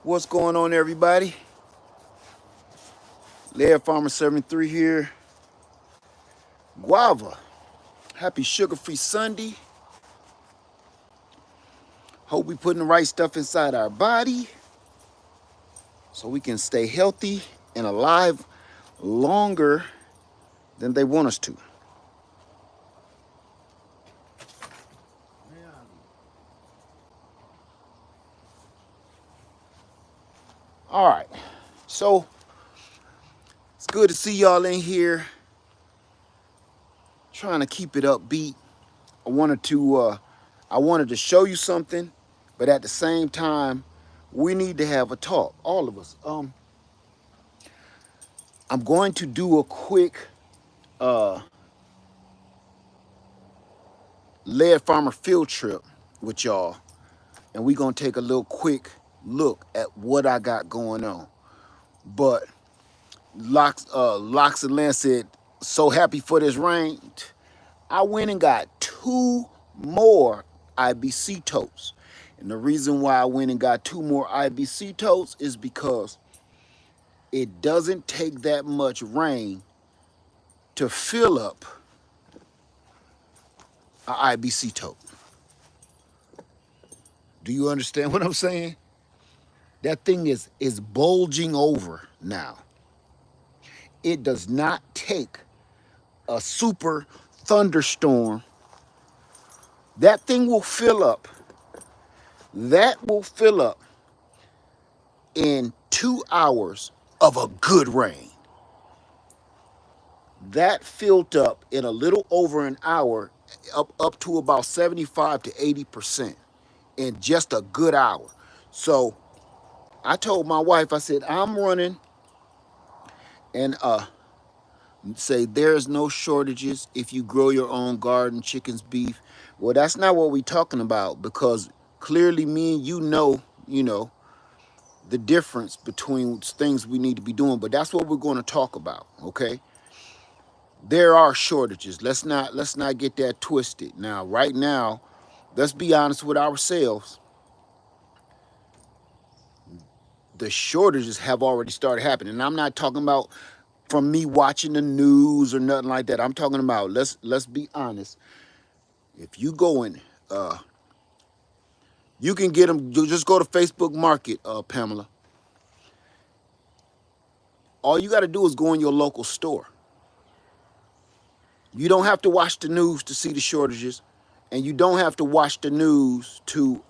What's going on, everybody? Laird Farmer 73 here. Guava. Happy sugar-free Sunday. Hope we putting the right stuff inside our body so we can stay healthy and alive longer than they want us to. All right, so it's good to see y'all in here. Trying to keep it upbeat. I wanted to show you something, but at the same time, we need to have a talk, all of us. I'm going to do a quick Laird Farmer field trip with y'all, and we're gonna take a little quick look at what I got going on. But Locks and Lance said, so happy for this rain. I went and got 2 more IBC totes. And the reason why I went and got 2 more IBC totes is because it doesn't take that much rain to fill up an IBC tote. Do you understand what I'm saying? That thing is bulging over now. It does not take a super thunderstorm. That thing will fill up. That will fill up in 2 hours of a good rain. That filled up in a little over an hour, up to about 75 to 80% in just a good hour. So I told my wife, I said, I'm running and say there's no shortages if you grow your own garden, chickens, beef. Well, that's not what we're talking about, because clearly me and you know, the difference between things we need to be doing, but that's what we're going to talk about, okay? There are shortages. Let's not get that twisted. Now, right now, let's be honest with ourselves. The shortages have already started happening. And I'm not talking about from me watching the news or nothing like that. I'm talking about, let's be honest. If you go in, you can get them. You just go to Facebook Market, Pamela. All you got to do is go in your local store. You don't have to watch the news to see the shortages, and you don't have to watch the news to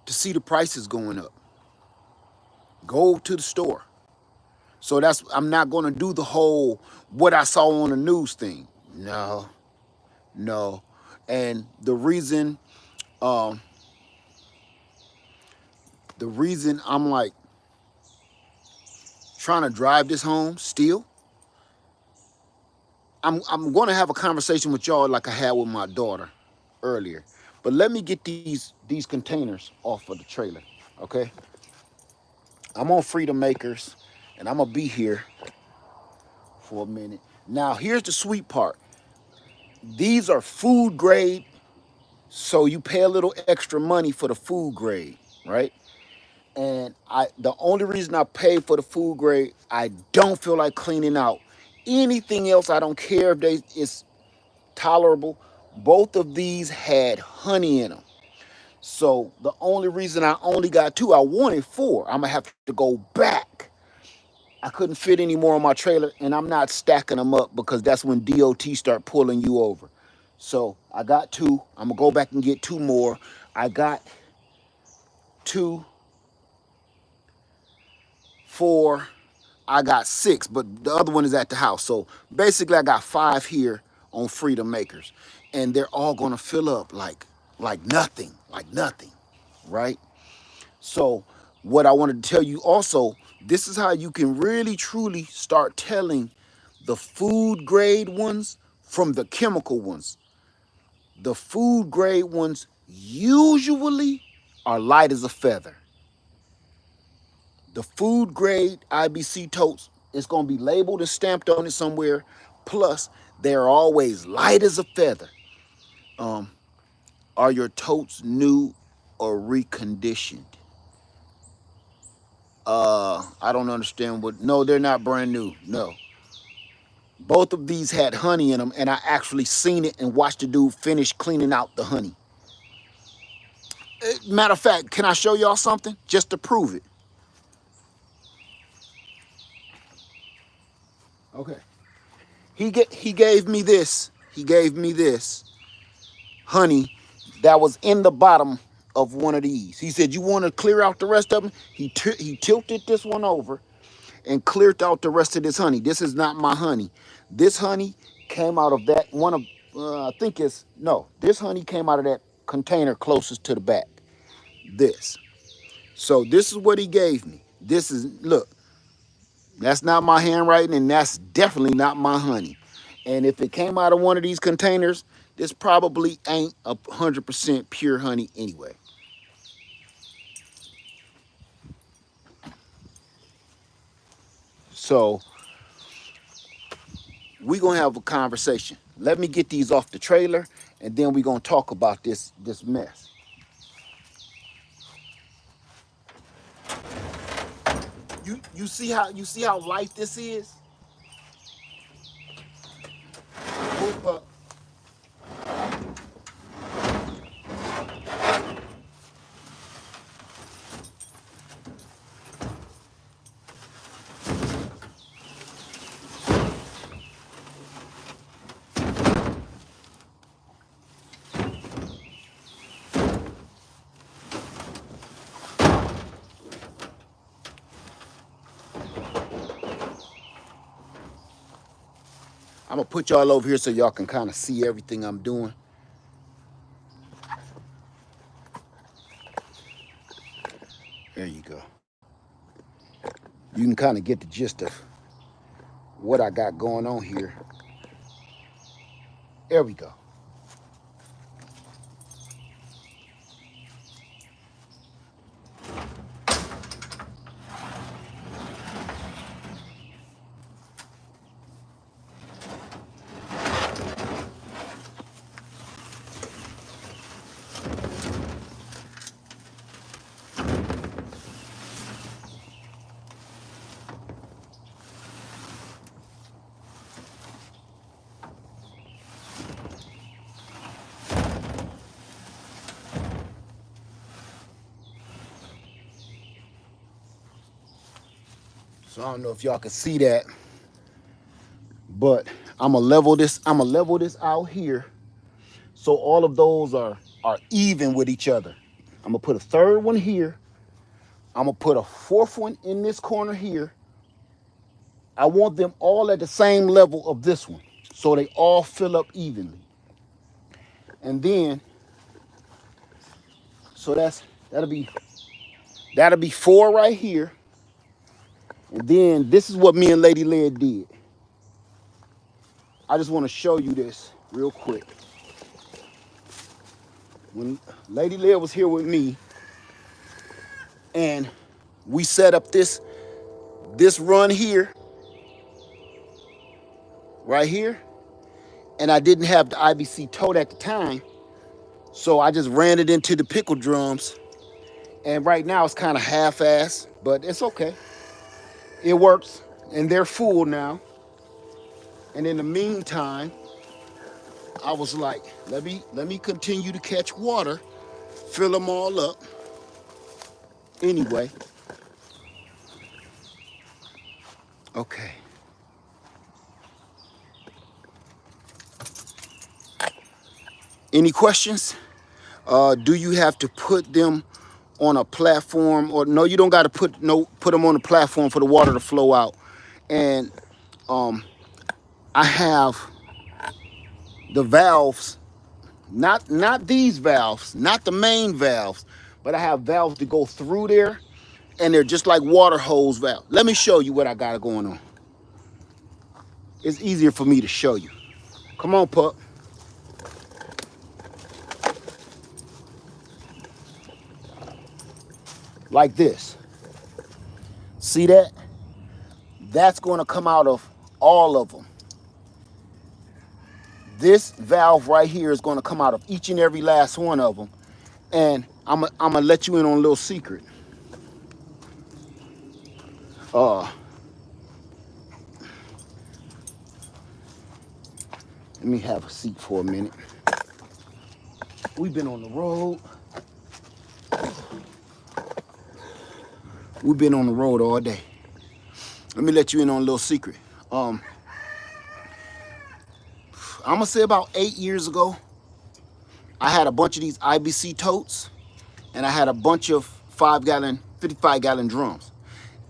see the prices going up. Go to the store. So I'm not going to do the whole what I saw on the news thing. No. And the reason I'm like trying to drive this home still, I'm going to have a conversation with y'all like I had with my daughter earlier. But let me get these containers off of the trailer, okay? I'm on Freedom Makers, and I'm going to be here for a minute. Now, here's the sweet part. These are food grade, so you pay a little extra money for the food grade, right? And the only reason I pay for the food grade, I don't feel like cleaning out anything else. I don't care if it's tolerable. Both of these had honey in them. So the only reason I only got 2, I wanted 4. I'm going to have to go back. I couldn't fit any more on my trailer, and I'm not stacking them up because that's when DOT start pulling you over. So I got 2. I'm going to go back and get 2 more. I got 2, 4, I got 6, but the other one is at the house. So basically I got 5 here on Freedom Makers, and they're all going to fill up like nothing, right? So what I wanted to tell you also, this is how you can really truly start telling the food grade ones from the chemical ones. The food grade ones usually are light as a feather. The food grade IBC totes, it's going to be labeled and stamped on it somewhere. Plus, they're always light as a feather. Are your totes new or reconditioned. I don't understand what. No, they're not brand new. No. Both of these had honey in them, and I actually seen it and watched the dude finish cleaning out the honey. Matter of fact, can I show y'all something just to prove it? Okay. He gave me this. He gave me this honey that was in the bottom of one of these. He said, "You want to clear out the rest of them?" He tilted this one over and cleared out the rest of this honey. This is not my honey. This honey came out of that one of, I think it's, no, this honey came out of that container closest to the back. This. So this is what he gave me. This is, look, that's not my handwriting, and that's definitely not my honey. And if it came out of one of these containers, this probably ain't 100% pure honey anyway. So we're gonna have a conversation. Let me get these off the trailer, and then we're gonna talk about this mess. You see how light this is? Move up. I'm gonna put y'all over here so y'all can kind of see everything I'm doing. There you go. You can kind of get the gist of what I got going on here. There we go. So I don't know if y'all can see that, but I'm gonna level this out here so all of those are even with each other. I'm gonna put a third one here. I'm gonna put a fourth one in this corner here. I want them all at the same level of this one, so they all fill up evenly. And then, so that'll be 4 right here. And then this is what me and Lady Lead did. I just want to show you this real quick. When Lady Lead was here with me, and we set up this run here, right here, and I didn't have the IBC tote at the time, so I just ran it into the pickle drums. And right now it's kind of half-assed, but it's okay. It works, and they're full now. And in the meantime, I was like, let me continue to catch water, fill them all up. Anyway, okay. Any questions? Do you have to put them on a platform, or no? You don't got to put them on a platform for the water to flow out. And I have the valves, not these valves, not the main valves, but I have valves to go through there, and they're just like water hose valves. Let me show you what I got going on. It's easier for me to show you. Come on, pup. Like this. See that? That's going to come out of all of them. This valve right here is going to come out of each and every last one of them. And I'm gonna let you in on a little secret. Uh, Let me have a seat for a minute. We've been on the road. We've been on the road all day. Let me let you in on a little secret. I'm gonna say about 8 years ago, I had a bunch of these IBC totes, and I had a bunch of 5-gallon, 55-gallon drums.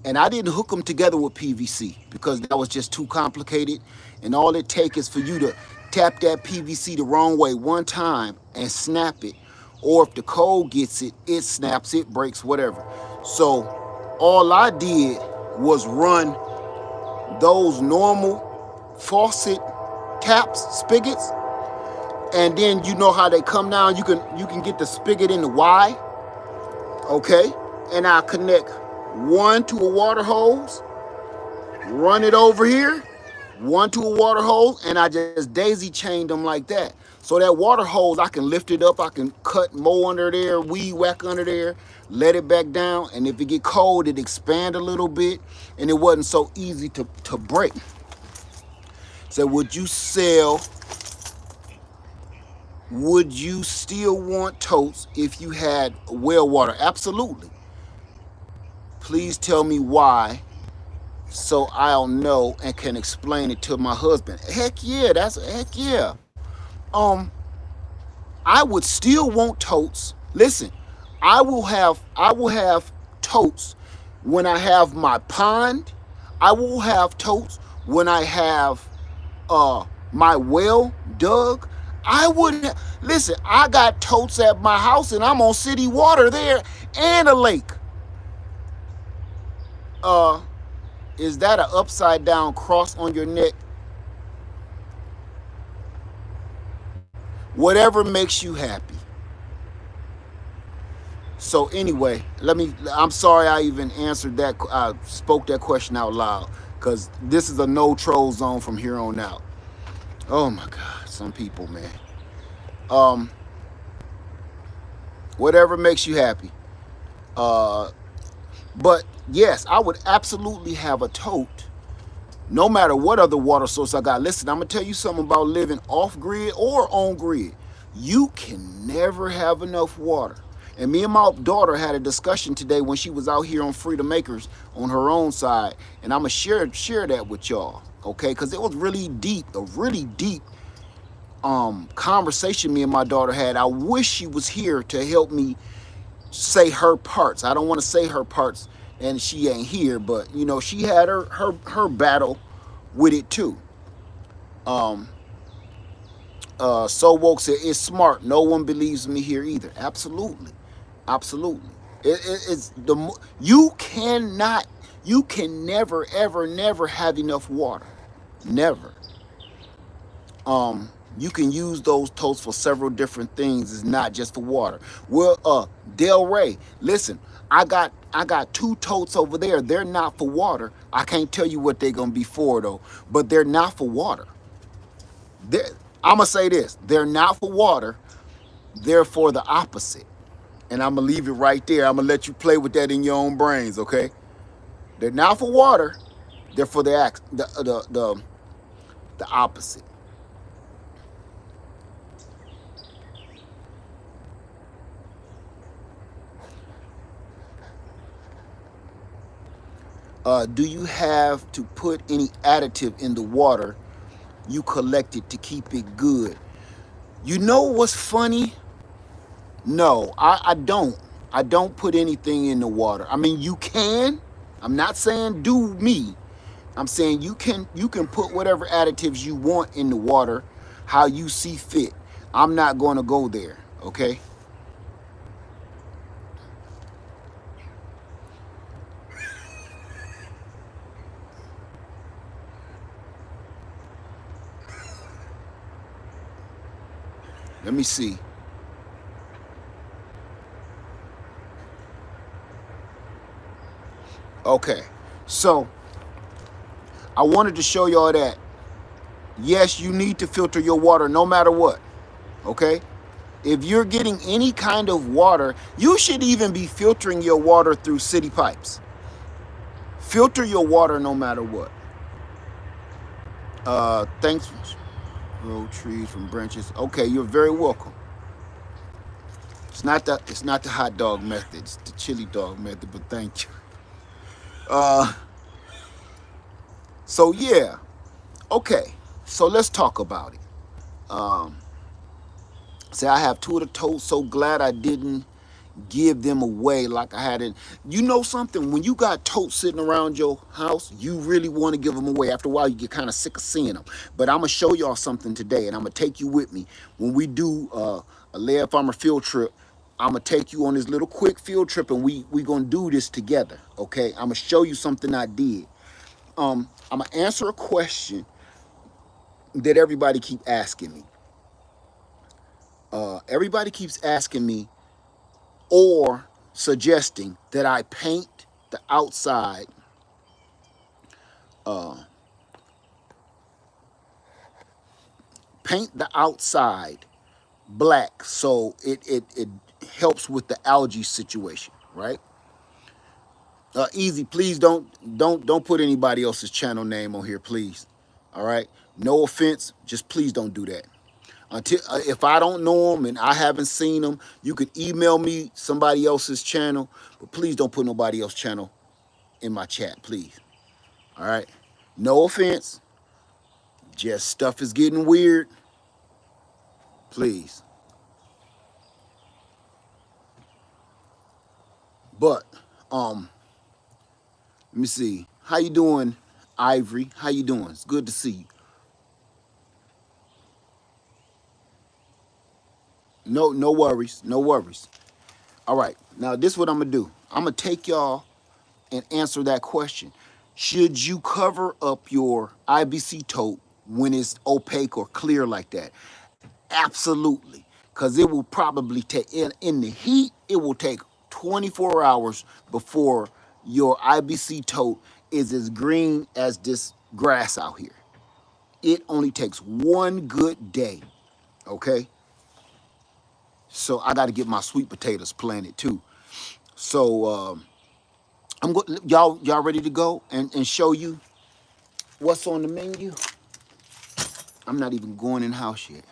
And I didn't hook them together with PVC because that was just too complicated. And all it takes is for you to tap that PVC the wrong way one time and snap it. Or if the cold gets it, it snaps, it breaks, whatever. So all I did was run those normal faucet taps, spigots, and then you know how they come down. You can get the spigot in the Y, okay? And I connect one to a water hose, run it over here, one to a water hose, and I just daisy chained them like that. So that water hose, I can lift it up, I can cut mow under there, weed whack under there, let it back down, and if it get cold, it expand a little bit, and it wasn't so easy to break. So would you still want totes if you had well water? Absolutely. Please tell me why, so I'll know and can explain it to my husband. Heck yeah, heck yeah. I would still want totes. Listen, I will have totes when I have my pond. I will have totes when I have my well dug. Listen, I got totes at my house and I'm on city water there and a lake. Is that an upside down cross on your neck? Whatever makes you happy. So anyway, I'm sorry I even answered that. I spoke that question out loud because this is a no troll zone from here on out. Oh my God, some people, man. Whatever makes you happy. But yes, I would absolutely have a tote no matter what other water source I got. Listen, I'm going to tell you something about living off grid or on grid. You can never have enough water. And me and my daughter had a discussion today when she was out here on Freedom Acres on her own side. And I'm going to share that with y'all, okay? Because it was really deep, a really deep conversation me and my daughter had. I wish she was here to help me say her parts. I don't want to say her parts and she ain't here, but you know, she had her battle with it too. So woke said it's smart. No one believes me here either. Absolutely. It's you can never ever never have enough water. Never. You can use those totes for several different things. It's not just for water. Well, Del Rey, listen, I got 2 totes over there. They're not for water. I can't tell you what they're gonna be for though, but they're not for water. I'm gonna say this: they're not for water. They're for the opposite. And I'm gonna leave it right there. I'm gonna let you play with that in your own brains, okay? They're not for water. They're for the opposite. Do you have to put any additive in the water you collected to keep it good? You know what's funny? No, I don't. I don't put anything in the water. I mean, you can. I'm not saying do me. I'm saying you can put whatever additives you want in the water, how you see fit. I'm not going to go there, okay? Let me see. Okay, so I wanted to show y'all that yes, you need to filter your water no matter what, okay? If you're getting any kind of water, you should even be filtering your water through city pipes. Filter your water no matter what. Thanks. Grow trees from branches. Okay, you're very welcome. It's not the hot dog method. It's the chili dog method. But thank you. Uh, so yeah. Okay. So let's talk about it. Um, Say I have two of the totes. So glad I didn't give them away like I had it. You know something? When you got totes sitting around your house, you really want to give them away. After a while, you get kind of sick of seeing them. But I'm gonna show y'all something today, and I'm gonna take you with me when we do a Laird Farmer field trip. I'm gonna take you on this little quick field trip, and we gonna do this together. Okay? I'm gonna show you something I did. I'm gonna answer a question that everybody keep asking me. Everybody keeps asking me or suggesting that I paint the outside black so it helps with the algae situation, right? Easy, please don't put anybody else's channel name on here, please. All right, no offense, just please don't do that. Until if I don't know them and I haven't seen them, you could email me somebody else's channel, but please don't put nobody else's channel in my chat, please. All right, no offense, just stuff is getting weird, please. But let me see. How you doing, Ivory? How you doing? It's good to see you. No worries. No worries. All right. Now this is what I'm gonna do. I'm gonna take y'all and answer that question. Should you cover up your IBC tote when it's opaque or clear like that? Absolutely. Because it will probably take, in the heat, it will take 24 hours before your IBC tote is as green as this grass out here. It only takes one good day, okay? So I got to get my sweet potatoes planted too. So I'm going. Y'all ready to go and show you what's on the menu? I'm not even going in the house yet.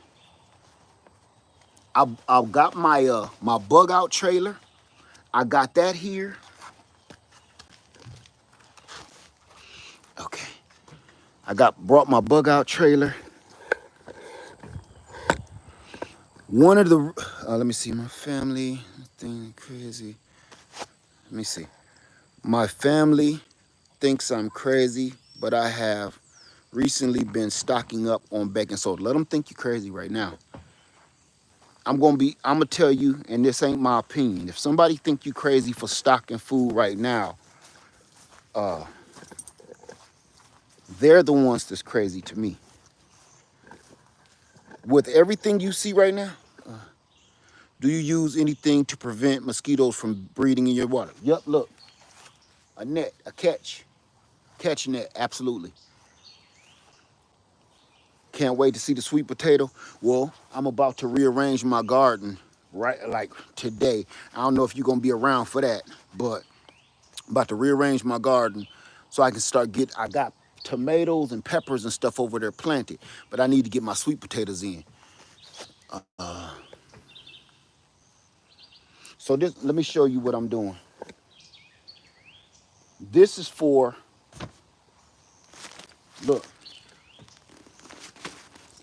I've got my my bug out trailer. I got that here. Okay. Brought my bug out trailer. One of the let me see, my family thing crazy. Let me see. My family thinks I'm crazy, but I have recently been stocking up on baking soda. Let them think you're crazy right now. I'm gonna tell you, and this ain't my opinion. If somebody think you crazy for stocking food right now, they're the ones that's crazy to me. With everything you see right now, do you use anything to prevent mosquitoes from breeding in your water? Yep, look, a net, a catch net, absolutely. Can't wait to see the sweet potato. Well, I'm about to rearrange my garden right like today. I don't know if you're gonna be around for that, but I'm about to rearrange my garden so I can I got tomatoes and peppers and stuff over there planted, but I need to get my sweet potatoes in. So let me show you what I'm doing. This is for, look,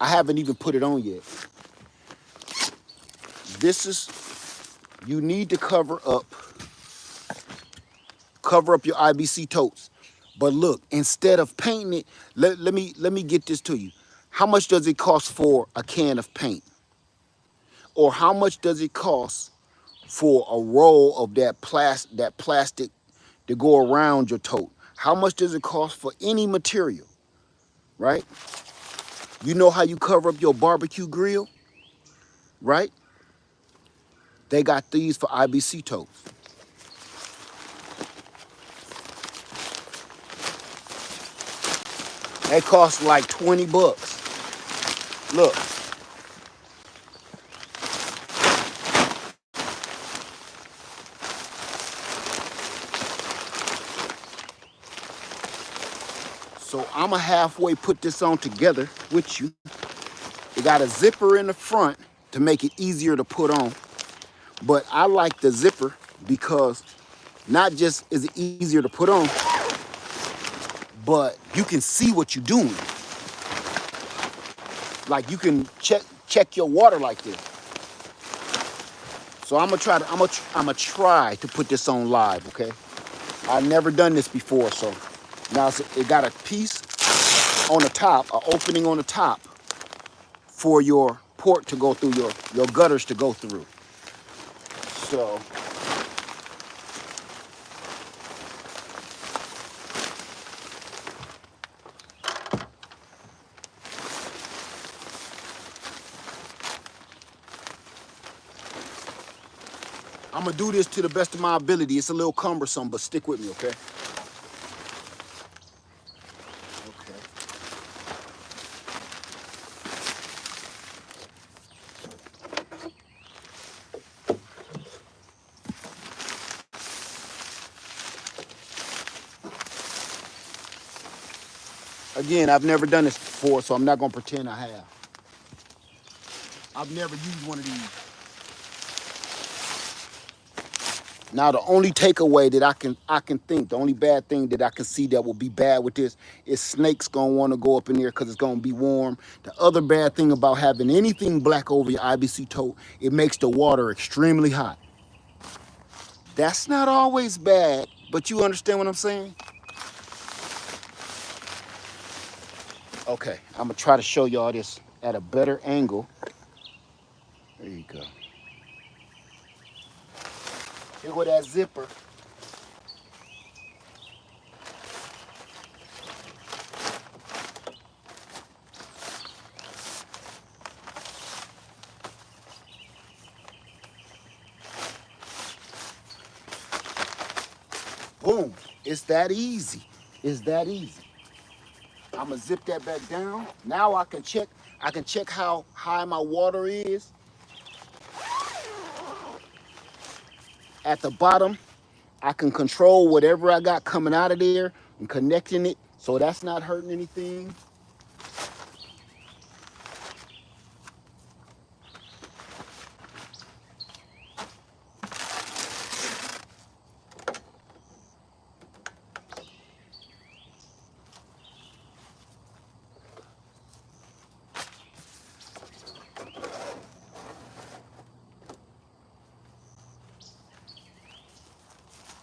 I haven't even put it on yet. You need to cover up your IBC totes. But look, instead of painting it, let me get this to you. How much does it cost for a can of paint? Or how much does it cost for a roll of that plastic to go around your tote? How much does it cost for any material, right? You know how you cover up your barbecue grill, right? They got these for IBC totes. They cost like 20 bucks. Look. So I'm going to halfway put this on together with you. It got a zipper in the front to make it easier to put on. But I like the zipper because not just is it easier to put on, but you can see what you're doing. Like you can check your water like this. So I'm gonna try to put this on live, okay? I've never done this before, so now it got a piece on the top, an opening on the top for your port to go through, your gutters to go through. So I'm gonna do this to the best of my ability. It's a little cumbersome, but stick with me, okay? Again, I've never done this before, so I'm not gonna pretend I have. I've never used one of these. Now, the only takeaway that I can think, the only bad thing that I can see that will be bad with this is snakes gonna want to go up in there because it's gonna be warm. The other bad thing about having anything black over your IBC tote, it makes the water extremely hot. That's not always bad, but you understand what I'm saying? Okay, I'm gonna try to show y'all this at a better angle. There you go. Here go that zipper. Boom. It's that easy. It's that easy. I'm gonna zip that back down. Now I can check how high my water is. At the bottom, I can control whatever I got coming out of there and connecting it so that's not hurting anything.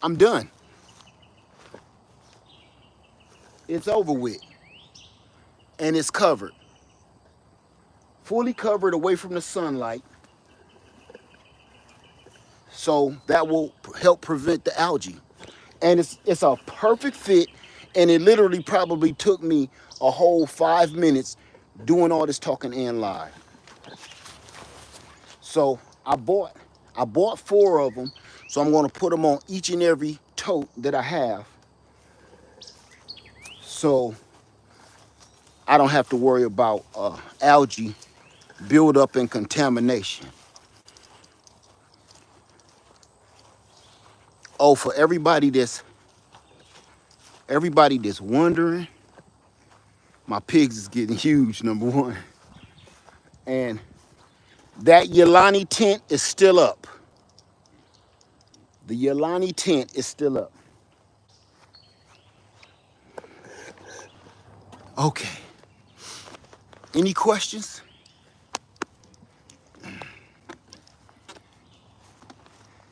I'm done. It's over with. And it's covered. Fully covered away from the sunlight. So that will help prevent the algae. And it's a perfect fit. And it literally probably took me a whole 5 minutes doing all this talking and live. So I bought 4 of them. So I'm going to put them on each and every tote that I have. So I don't have to worry about algae buildup and contamination. Oh, for everybody that's wondering, my pigs is getting huge, number one. And that Yelani tent is still up. The Yelani tent is still up. Okay. Any questions?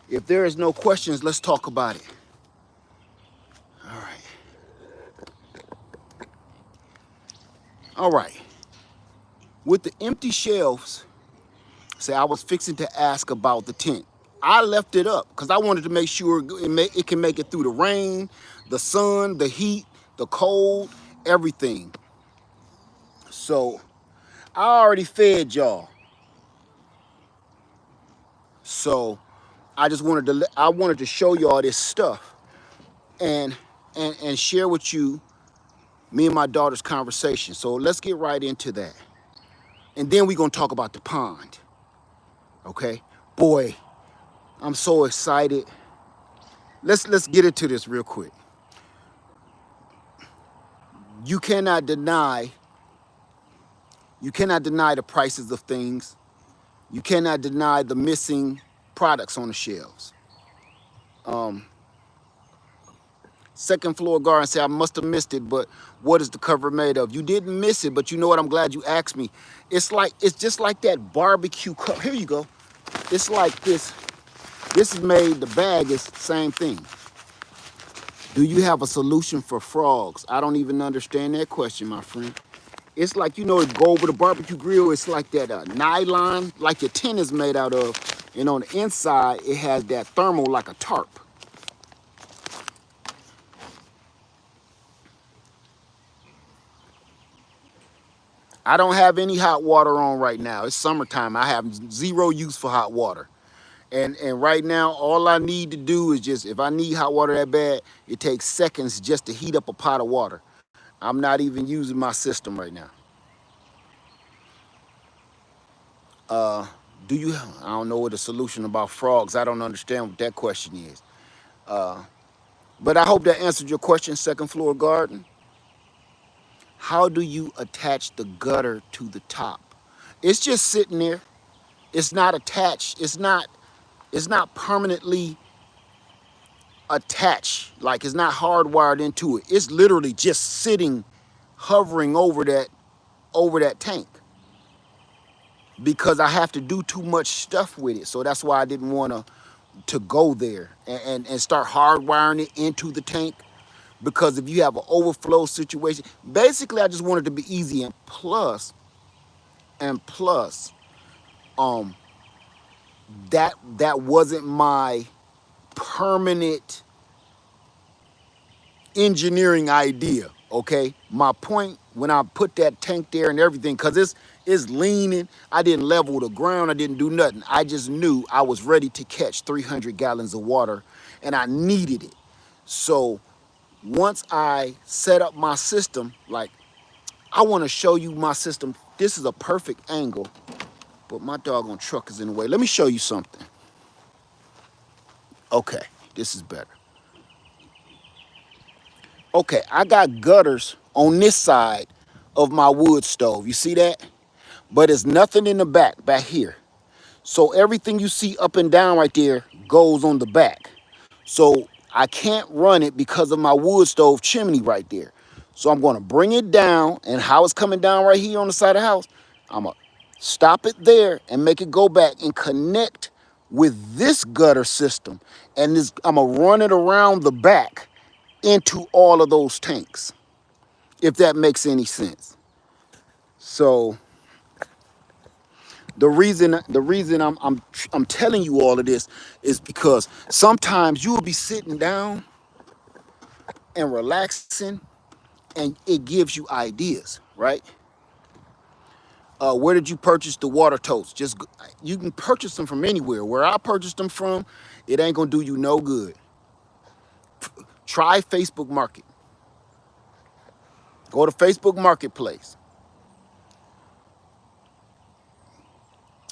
If there is no questions, let's talk about it. All right. All right. With the empty shelves, say I was fixing to ask about the tent. I left it up because I wanted to make sure it can make it through the rain, the sun, the heat, the cold, everything. So I already fed y'all. So I just wanted to show y'all this stuff and share with you me and my daughter's conversation. So let's get right into that. And then we're gonna talk about the pond. Okay? Boy, I'm so excited. Let's get into this real quick. you cannot deny the prices of things. You cannot deny the missing products on the shelves. Um, Second floor garden say I must have missed it, but what is the cover made of? You didn't miss it, but you know what? I'm glad you asked me. It's just like that barbecue cover. Here you go. It's like this. This is made. The bag is the same thing. Do you have a solution for frogs? I don't even understand that question, my friend. It's like, you know, it go over the barbecue grill. It's like that nylon, like your tin is made out of. And on the inside, it has that thermal like a tarp. I don't have any hot water on right now. It's summertime. I have zero use for hot water. And right now, all I need to do is just, if I need hot water that bad, it takes seconds just to heat up a pot of water. I'm not even using my system right now. I don't know what the solution about frogs. I don't understand what that question is. But I hope that answered your question, second floor garden. How do you attach the gutter to the top? It's just sitting there. It's not attached. It's not permanently attached. Like, it's not hardwired into it. It's literally just sitting, hovering over that tank, because I have to do too much stuff with it. So that's why I didn't want to go there and start hardwiring it into the tank. Because if you have an overflow situation, basically I just wanted to be easy. And plus, um, that wasn't my permanent engineering idea. Okay, my point when I put that tank there and everything, because it's leaning. I didn't level the ground. I didn't do nothing. I just knew I was ready to catch 300 gallons of water, and I needed it. So once I set up my system, like, I want to show you my system. This is a perfect angle, but my doggone truck is in the way. Let me show you something. Okay, this is better. Okay, I got gutters on this side of my wood stove. You see that? But there's nothing in the back here. So everything you see up and down right there goes on the back. So I can't run it because of my wood stove chimney right there. So I'm going to bring it down, and how it's coming down right here on the side of the house, I'm going to stop it there and make it go back and connect with this gutter system. And I'm going to run it around the back into all of those tanks, if that makes any sense. So the reason I'm telling you all of this is because sometimes you will be sitting down and relaxing, and it gives you ideas, right? Where did you purchase the water totes? You can purchase them from anywhere. Where I purchased them from, it ain't gonna do you no good. Try Facebook Market. Go to Facebook Marketplace.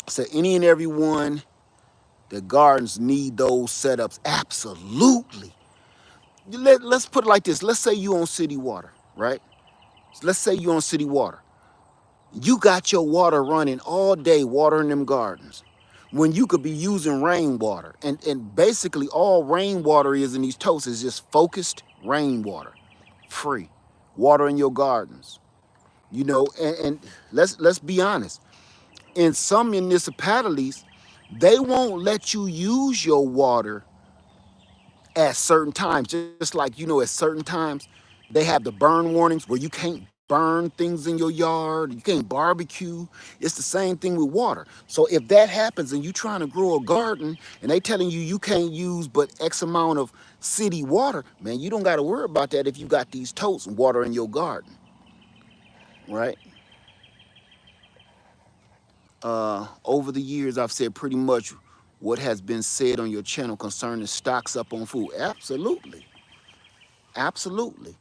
So any and every one, the gardens need those setups. Absolutely. Let's put it like this. Let's say you on city water, right? Let's say you on city water. You got your water running all day watering them gardens, when you could be using rainwater. And basically all rainwater is in these totes is just focused rainwater, free, water in your gardens. You know, and let's be honest. In some municipalities, they won't let you use your water at certain times. Just like, you know, at certain times they have the burn warnings where you can't burn things in your yard, you can't barbecue. It's the same thing with water. So if that happens and you trying to grow a garden and they telling you can't use but X amount of city water, man, you don't got to worry about that if you got these totes and water in your garden, right? Over the years, I've said pretty much what has been said on your channel concerning stocks up on food. Absolutely. Absolutely.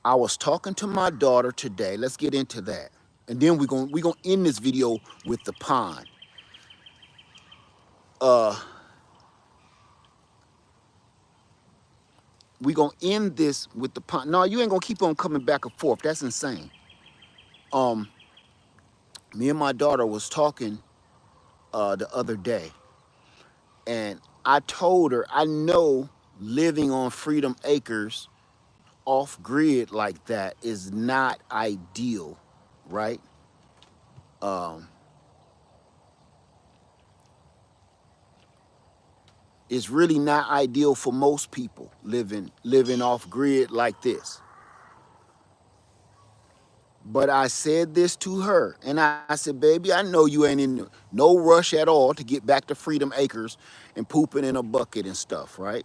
I was talking to my daughter today. Let's get into that. And then we're gonna end this video with the pond. Uh we gonna end this with the pond. No, you ain't gonna keep on coming back and forth. That's insane. Um, Me and my daughter was talking the other day, and I told her I know living on Freedom Acres off grid like that is not ideal, right? Um, it's really not ideal for most people living off grid like this. But I said this to her, and I said, baby, I know you ain't in no rush at all to get back to Freedom Acres and pooping in a bucket and stuff, right?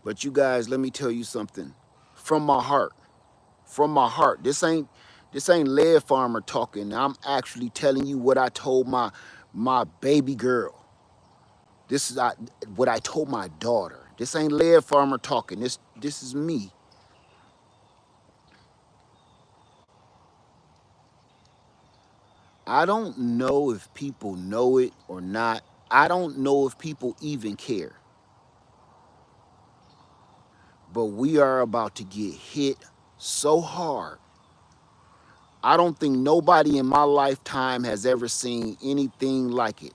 But you guys, let me tell you something from my heart. From my heart. This ain't lead farmer talking. I'm actually telling you what I told my baby girl. This is what I told my daughter. This ain't lead farmer talking. This is me. I don't know if people know it or not. I don't know if people even care. But we are about to get hit so hard. I don't think nobody in my lifetime has ever seen anything like it.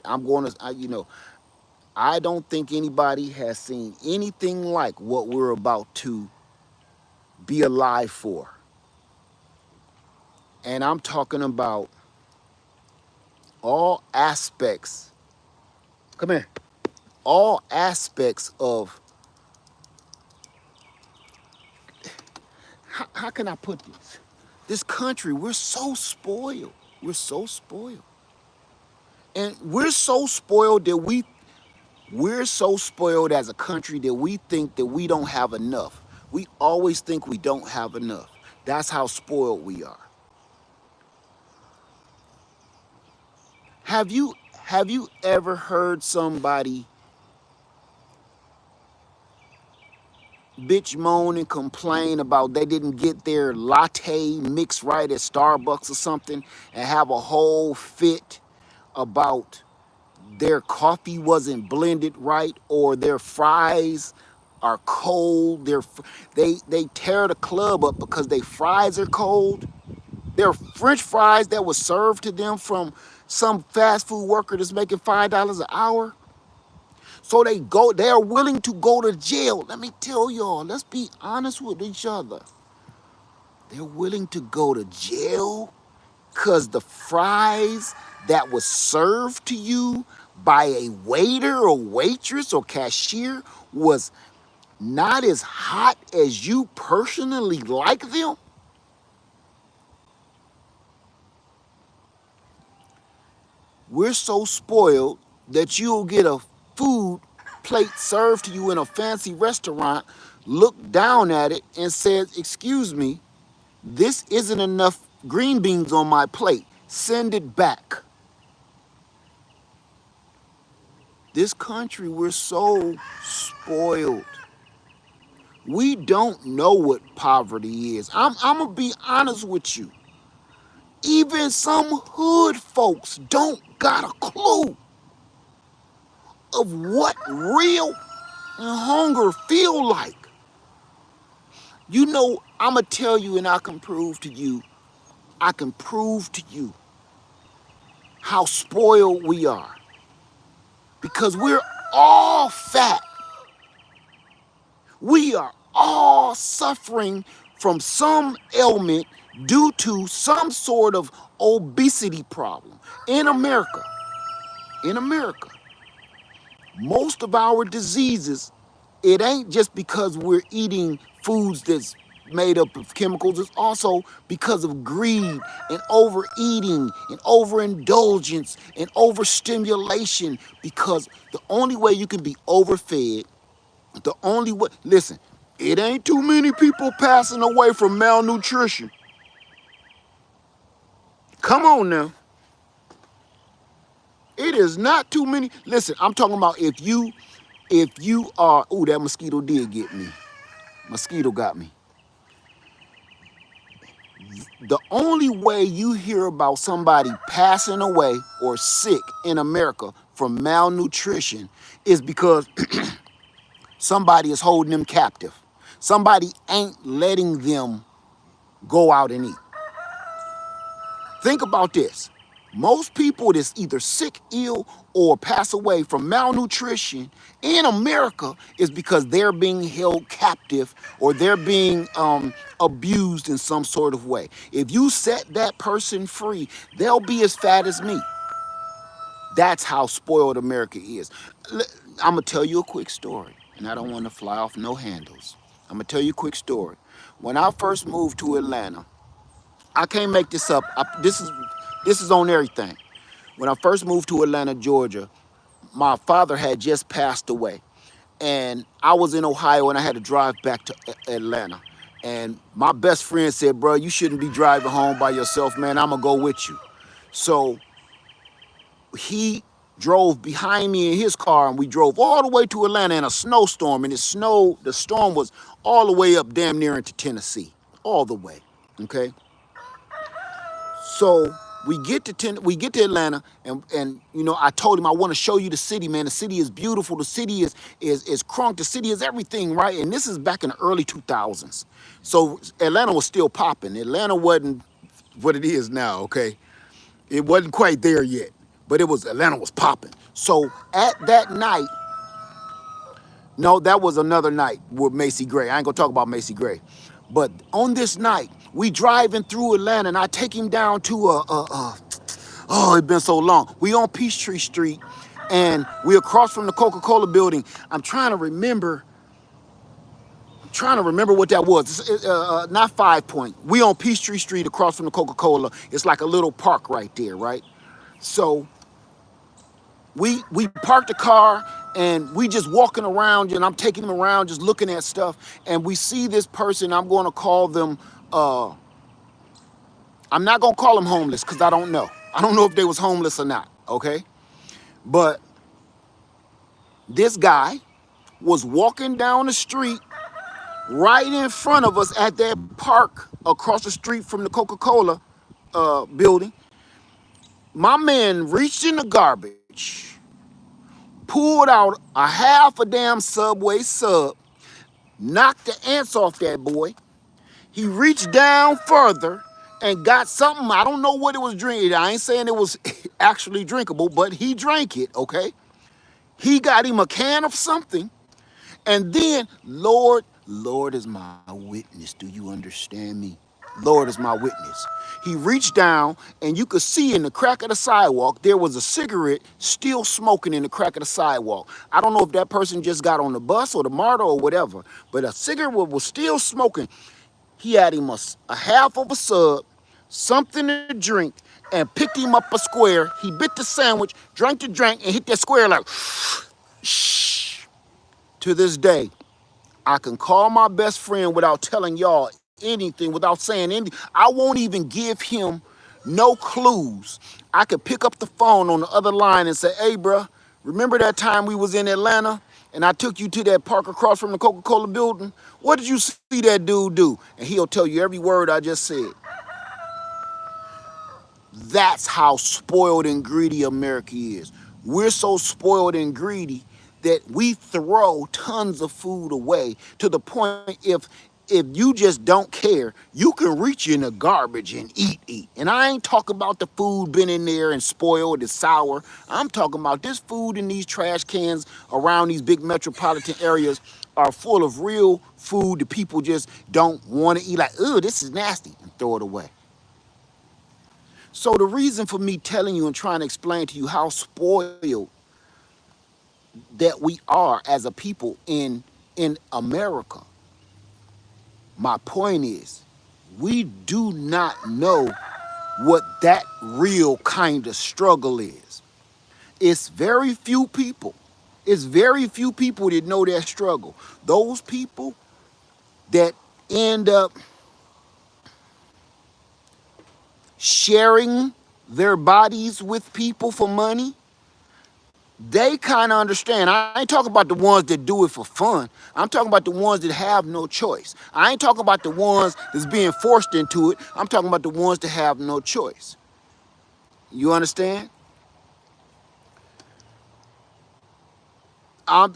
I don't think anybody has seen anything like what we're about to be alive for. And I'm talking about all aspects. Come here. All aspects of, how can I put this? This country, we're so spoiled. We're so spoiled. And we're so spoiled as a country that we think that we don't have enough. We always think we don't have enough. That's how spoiled we are. Have you ever heard somebody bitch moan and complain about they didn't get their latte mixed right at Starbucks or something and have a whole fit about their coffee wasn't blended right or their fries are cold? They tear the club up because their fries are cold. Their French fries that was served to them from some fast food worker that's making $5 an hour. So they're willing to go to jail. Let me tell y'all, let's be honest with each other. They're willing to go to jail because the fries that was served to you by a waiter or waitress or cashier was not as hot as you personally like them. We're so spoiled that you'll get a food plate served to you in a fancy restaurant, look down at it and says, excuse me, this isn't enough green beans on my plate. Send it back. This country, we're so spoiled. We don't know what poverty is. I'm going to be honest with you. Even some hood folks don't got a clue of what real hunger feel like. You know, I'm going to tell you and I can prove to you how spoiled we are. Because we're all fat. We are all suffering from some ailment due to some sort of obesity problem in America. In America, most of our diseases, it ain't just because we're eating foods that's made up of chemicals. It's also because of greed and overeating and overindulgence and overstimulation, because the only way you can be overfed, the only way, listen, it ain't too many people passing away from malnutrition. Come on now. It is not too many. Listen, I'm talking about if you are, ooh, that mosquito did get me. Mosquito got me. The only way you hear about somebody passing away or sick in America from malnutrition is because Somebody is holding them captive. Somebody ain't letting them go out and eat. Think about this. Most people that's either sick, ill, or pass away from malnutrition in America is because they're being held captive or they're being abused in some sort of way. If you set that person free, they'll be as fat as me. That's how spoiled America is. I'm going to tell you a quick story, and I don't want to fly off no handles. I'm going to tell you a quick story. When I first moved to Atlanta, I can't make this up. This is on everything. When I first moved to Atlanta, Georgia, my father had just passed away. And I was in Ohio and I had to drive back to Atlanta. And my best friend said, bro, you shouldn't be driving home by yourself, man. I'm going to go with you. So he drove behind me in his car and we drove all the way to Atlanta in a snowstorm. And the storm was all the way up damn near into Tennessee, all the way, okay? So we get to Atlanta, and you know I told him I want to show you the city, man. The city is beautiful. The city is crunk. The city is everything, right? And this is back in the early 2000s. So Atlanta was still popping. Atlanta wasn't what it is now, okay? It wasn't quite there yet, but Atlanta was popping. So at that night, no, that was another night with Macy Gray. I ain't gonna talk about Macy Gray. But on this night, we driving through Atlanta and I take him down to oh, it's been so long. We on Peachtree Street and we across from the Coca-Cola building. I'm trying to remember what that was. Not 5 Point. We on Peachtree Street across from the Coca-Cola. It's like a little park right there, right? So we parked the car and we just walking around and I'm taking him around just looking at stuff and we see this person. I'm going to call them I'm not going to call them homeless because I don't know if they was homeless or not, okay? But this guy was walking down the street right in front of us at that park across the street from the Coca-Cola building. My man reached in the garbage, pulled out a half a damn Subway sub, knocked the ants off that boy. He reached down further and got something. I don't know what it was drinking. I ain't saying it was actually drinkable, but he drank it, okay? He got him a can of something. And then, Lord is my witness. Do you understand me? Lord is my witness. He reached down and you could see in the crack of the sidewalk, there was a cigarette still smoking in the crack of the sidewalk. I don't know if that person just got on the bus or the MARTA or whatever, but a cigarette was still smoking. He had him a half of a sub, something to drink, and picked him up a square. He bit the sandwich, drank the drink, and hit that square like, shh. To this day, I can call my best friend without telling y'all anything, without saying anything. I won't even give him no clues. I could pick up the phone on the other line and say, hey, bruh, remember that time we was in Atlanta and I took you to that park across from the Coca-Cola building? What did you see that dude do? And he'll tell you every word I just said. That's how spoiled and greedy America is. We're so spoiled and greedy that we throw tons of food away to the point if you just don't care, you can reach in the garbage and eat. And I ain't talking about the food been in there and spoiled and sour. I'm talking about this food in these trash cans around these big metropolitan areas are full of real food that people just don't want to eat. Like, oh, this is nasty, and throw it away. So the reason for me telling you and trying to explain to you how spoiled that we are as a people in America, my point is, we do not know what that real kind of struggle is. It's very few people. It's very few people that know that struggle. Those people that end up sharing their bodies with people for money, they kind of understand. I ain't talking about the ones that do it for fun. I'm talking about the ones that have no choice. I ain't talking about the ones that's being forced into it. I'm talking about the ones that have no choice. You understand? Um,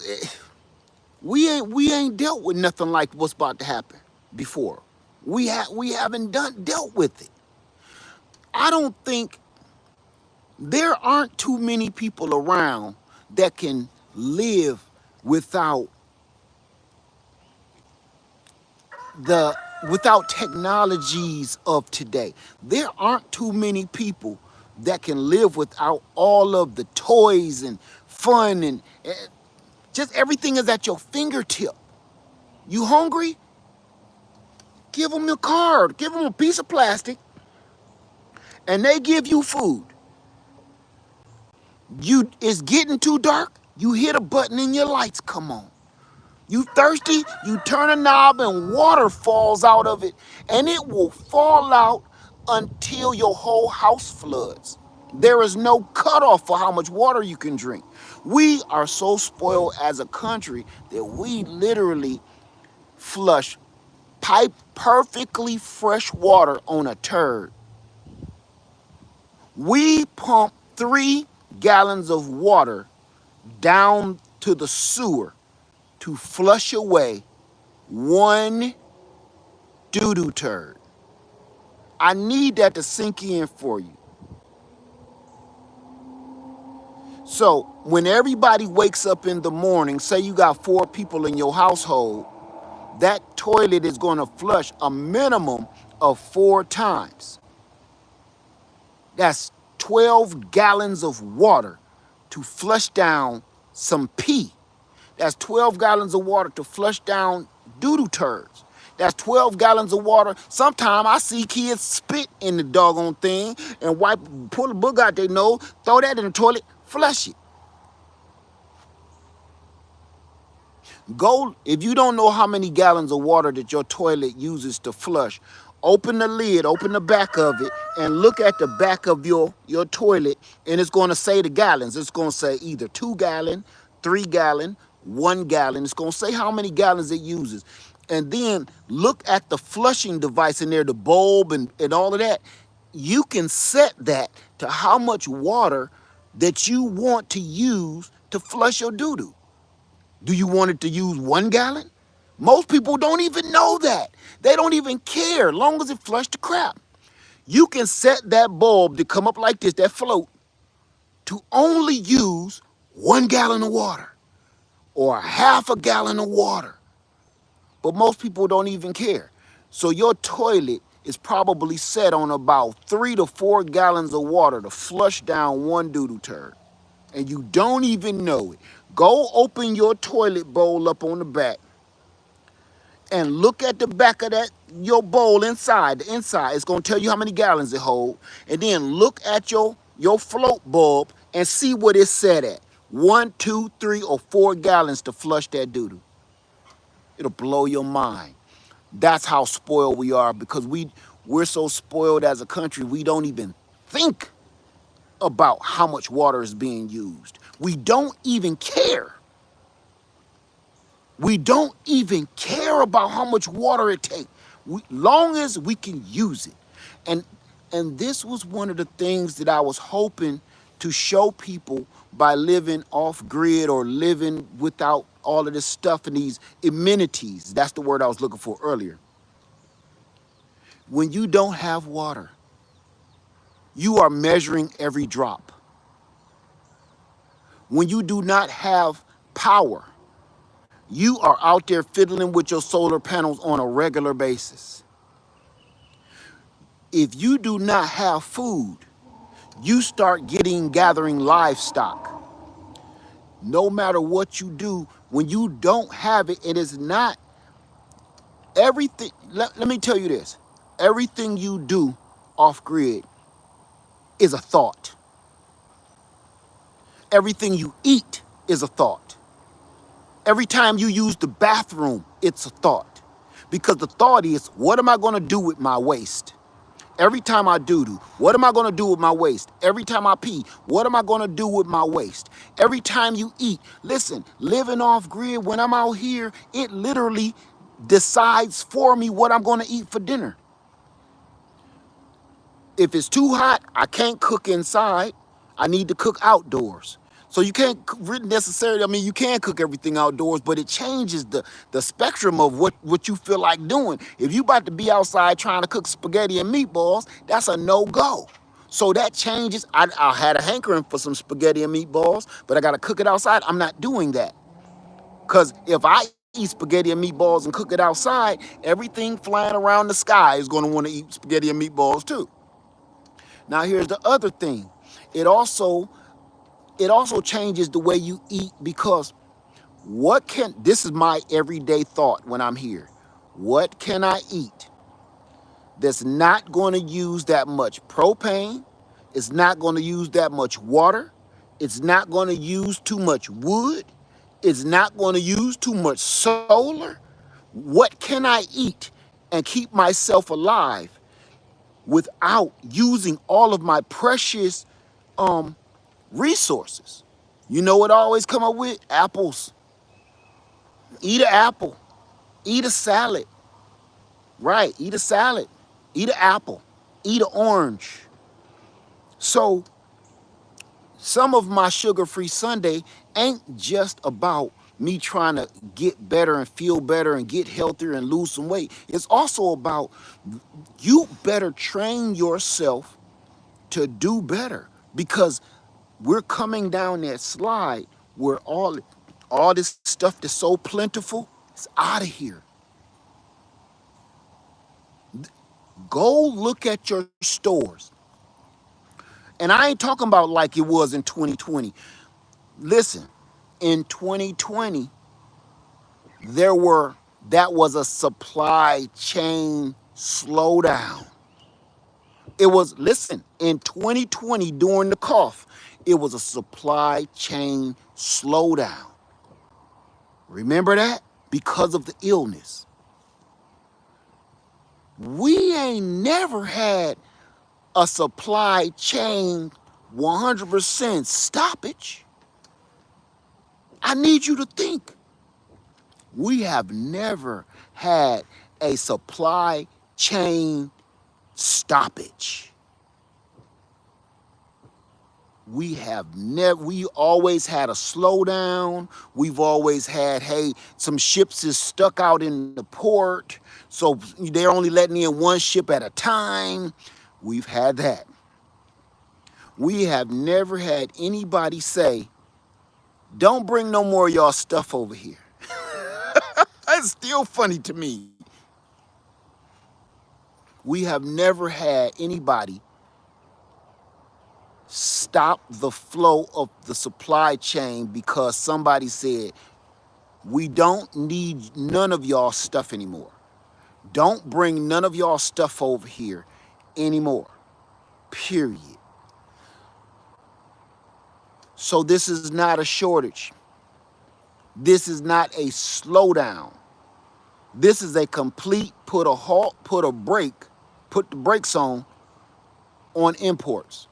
We ain't dealt with nothing like what's about to happen before. We haven't dealt with it. I don't think there aren't too many people around that can live without the without technologies of today. There aren't too many people that can live without all of the toys and fun and just everything is at your fingertip. You hungry? Give them your card, give them a piece of plastic, and they give you food. It's getting too dark, you hit a button and your lights come on. You thirsty, you turn a knob and water falls out of it, and it will fall out until your whole house floods. There is no cutoff for how much water you can drink. We are so spoiled as a country that we literally flush pipe perfectly fresh water on a turd. We pump 3 gallons of water down to the sewer to flush away one doo-doo turd. I need that to sink in for you. So when everybody wakes up in the morning, say you got 4 people in your household, that toilet is going to flush a minimum of 4 times. That's 12 gallons of water to flush down some pee. That's 12 gallons of water to flush down doo-doo turds. That's 12 gallons of water. Sometimes I see kids spit in the doggone thing and pull the bug out their nose, throw that in the toilet, flush it. Go, if you don't know how many gallons of water that your toilet uses to flush, open the lid, open the back of it, and look at the back of your toilet, and it's going to say the gallons. It's going to say either 2 gallon, 3 gallon, 1 gallon. It's going to say how many gallons it uses. And then look at the flushing device in there, the bulb and all of that. You can set that to how much water that you want to use to flush your doo-doo. Do you want it to use 1 gallon? Most people don't even know that. They don't even care, long as it flushed the crap. You can set that bulb to come up like this, that float, to only use 1 gallon of water or half a gallon of water. But most people don't even care. So your toilet is probably set on about 3 to 4 gallons of water to flush down one doo-doo turd. And you don't even know it. Go open your toilet bowl up on the back and look at the back of your bowl inside. The inside, it's going to tell you how many gallons it holds. And then look at your float bulb and see what it's set at. 1, 2, 3, or 4 gallons to flush that doo-doo. It'll blow your mind. That's how spoiled we are, because we're so spoiled as a country, we don't even think about how much water is being used. We don't even care. We don't even care about how much water it takes, long as we can use it. And this was one of the things that I was hoping to show people by living off grid or living without all of this stuff and these amenities. That's the word I was looking for earlier. When you don't have water, you are measuring every drop. When you do not have power, you are out there fiddling with your solar panels on a regular basis. If you do not have food, you start gathering livestock. No matter what you do, when you don't have it, it is not everything. Let me tell you this. Everything you do off grid is a thought. Everything you eat is a thought. Every time you use the bathroom, it's a thought. Because the thought is, what am I going to do with my waste? Every time I doo-doo, what am I going to do with my waste? Every time I pee, what am I going to do with my waste? Every time you eat, listen, living off grid, when I'm out here, it literally decides for me what I'm going to eat for dinner. If it's too hot, I can't cook inside. I need to cook outdoors. So you can't necessarily, I mean, you can cook everything outdoors, but it changes the spectrum of what you feel like doing. If you about to be outside trying to cook spaghetti and meatballs, that's a no-go. So that changes. I had a hankering for some spaghetti and meatballs, but I got to cook it outside. I'm not doing that. Because if I eat spaghetti and meatballs and cook it outside, everything flying around the sky is going to want to eat spaghetti and meatballs too. Now here's the other thing. It also it also changes the way you eat because this is my everyday thought when I'm here. What can I eat that's not going to use that much propane? It's not going to use that much water. It's not going to use too much wood. It's not going to use too much solar. What can I eat and keep myself alive without using all of my precious resources? You know what I always come up with? Apples. Eat an apple. Eat a salad. Right, eat a salad. Eat an apple. Eat an orange. So some of my sugar-free Sunday ain't just about me trying to get better and feel better and get healthier and lose some weight. It's also about you better train yourself to do better because we're coming down that slide where all this stuff that's so plentiful is out of here. Go look at your stores. And I ain't talking about like it was in 2020. Listen, in 2020, that was a supply chain slowdown. In 2020 during the cough, it was a supply chain slowdown. Remember that? Because of the illness. We ain't never had a supply chain 100% stoppage. I need you to think. We have never had a supply chain stoppage. We always had a slowdown. We've always had, hey, some ships is stuck out in the port, so they're only letting in one ship at a time. We've had that. We have never had anybody say, don't bring no more of y'all stuff over here. That's still funny to me. We have never had anybody stop the flow of the supply chain because somebody said, we don't need none of y'all stuff anymore. Don't bring none of y'all stuff over here anymore. Period. So this is not a shortage. This is not a slowdown. This is a complete put the brakes on imports.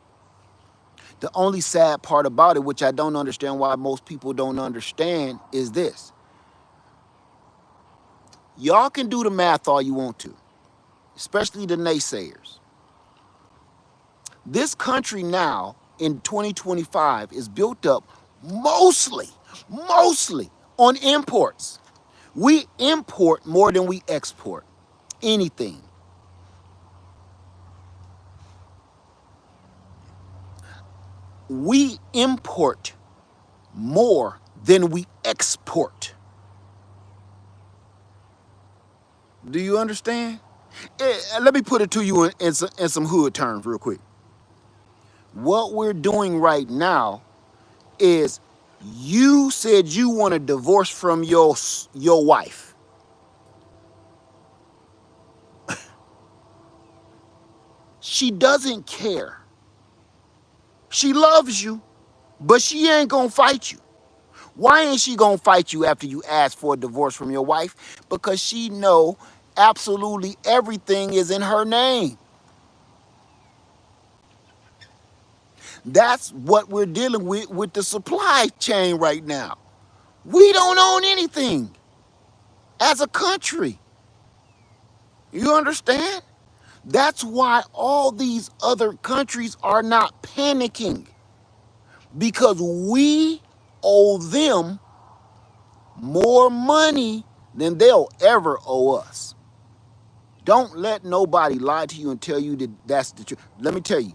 The only sad part about it, which I don't understand why most people don't understand, is this. Y'all can do the math all you want to, especially the naysayers. This country now in 2025 is built up mostly on imports. We import more than we export anything. We import more than we export. Do you understand? Let me put it to you in some hood terms real quick. What we're doing right now is you said you want a divorce from your wife. She doesn't care. She loves you, but she ain't gonna fight you. Why ain't she gonna fight you after you ask for a divorce from your wife? Because she know absolutely everything is in her name. That's what we're dealing with the supply chain right now. We don't own anything as a country. You understand? That's why all these other countries are not panicking. because we owe them more money than they'll ever owe us. Don't let nobody lie to you and tell you that that's the truth. Let me tell you,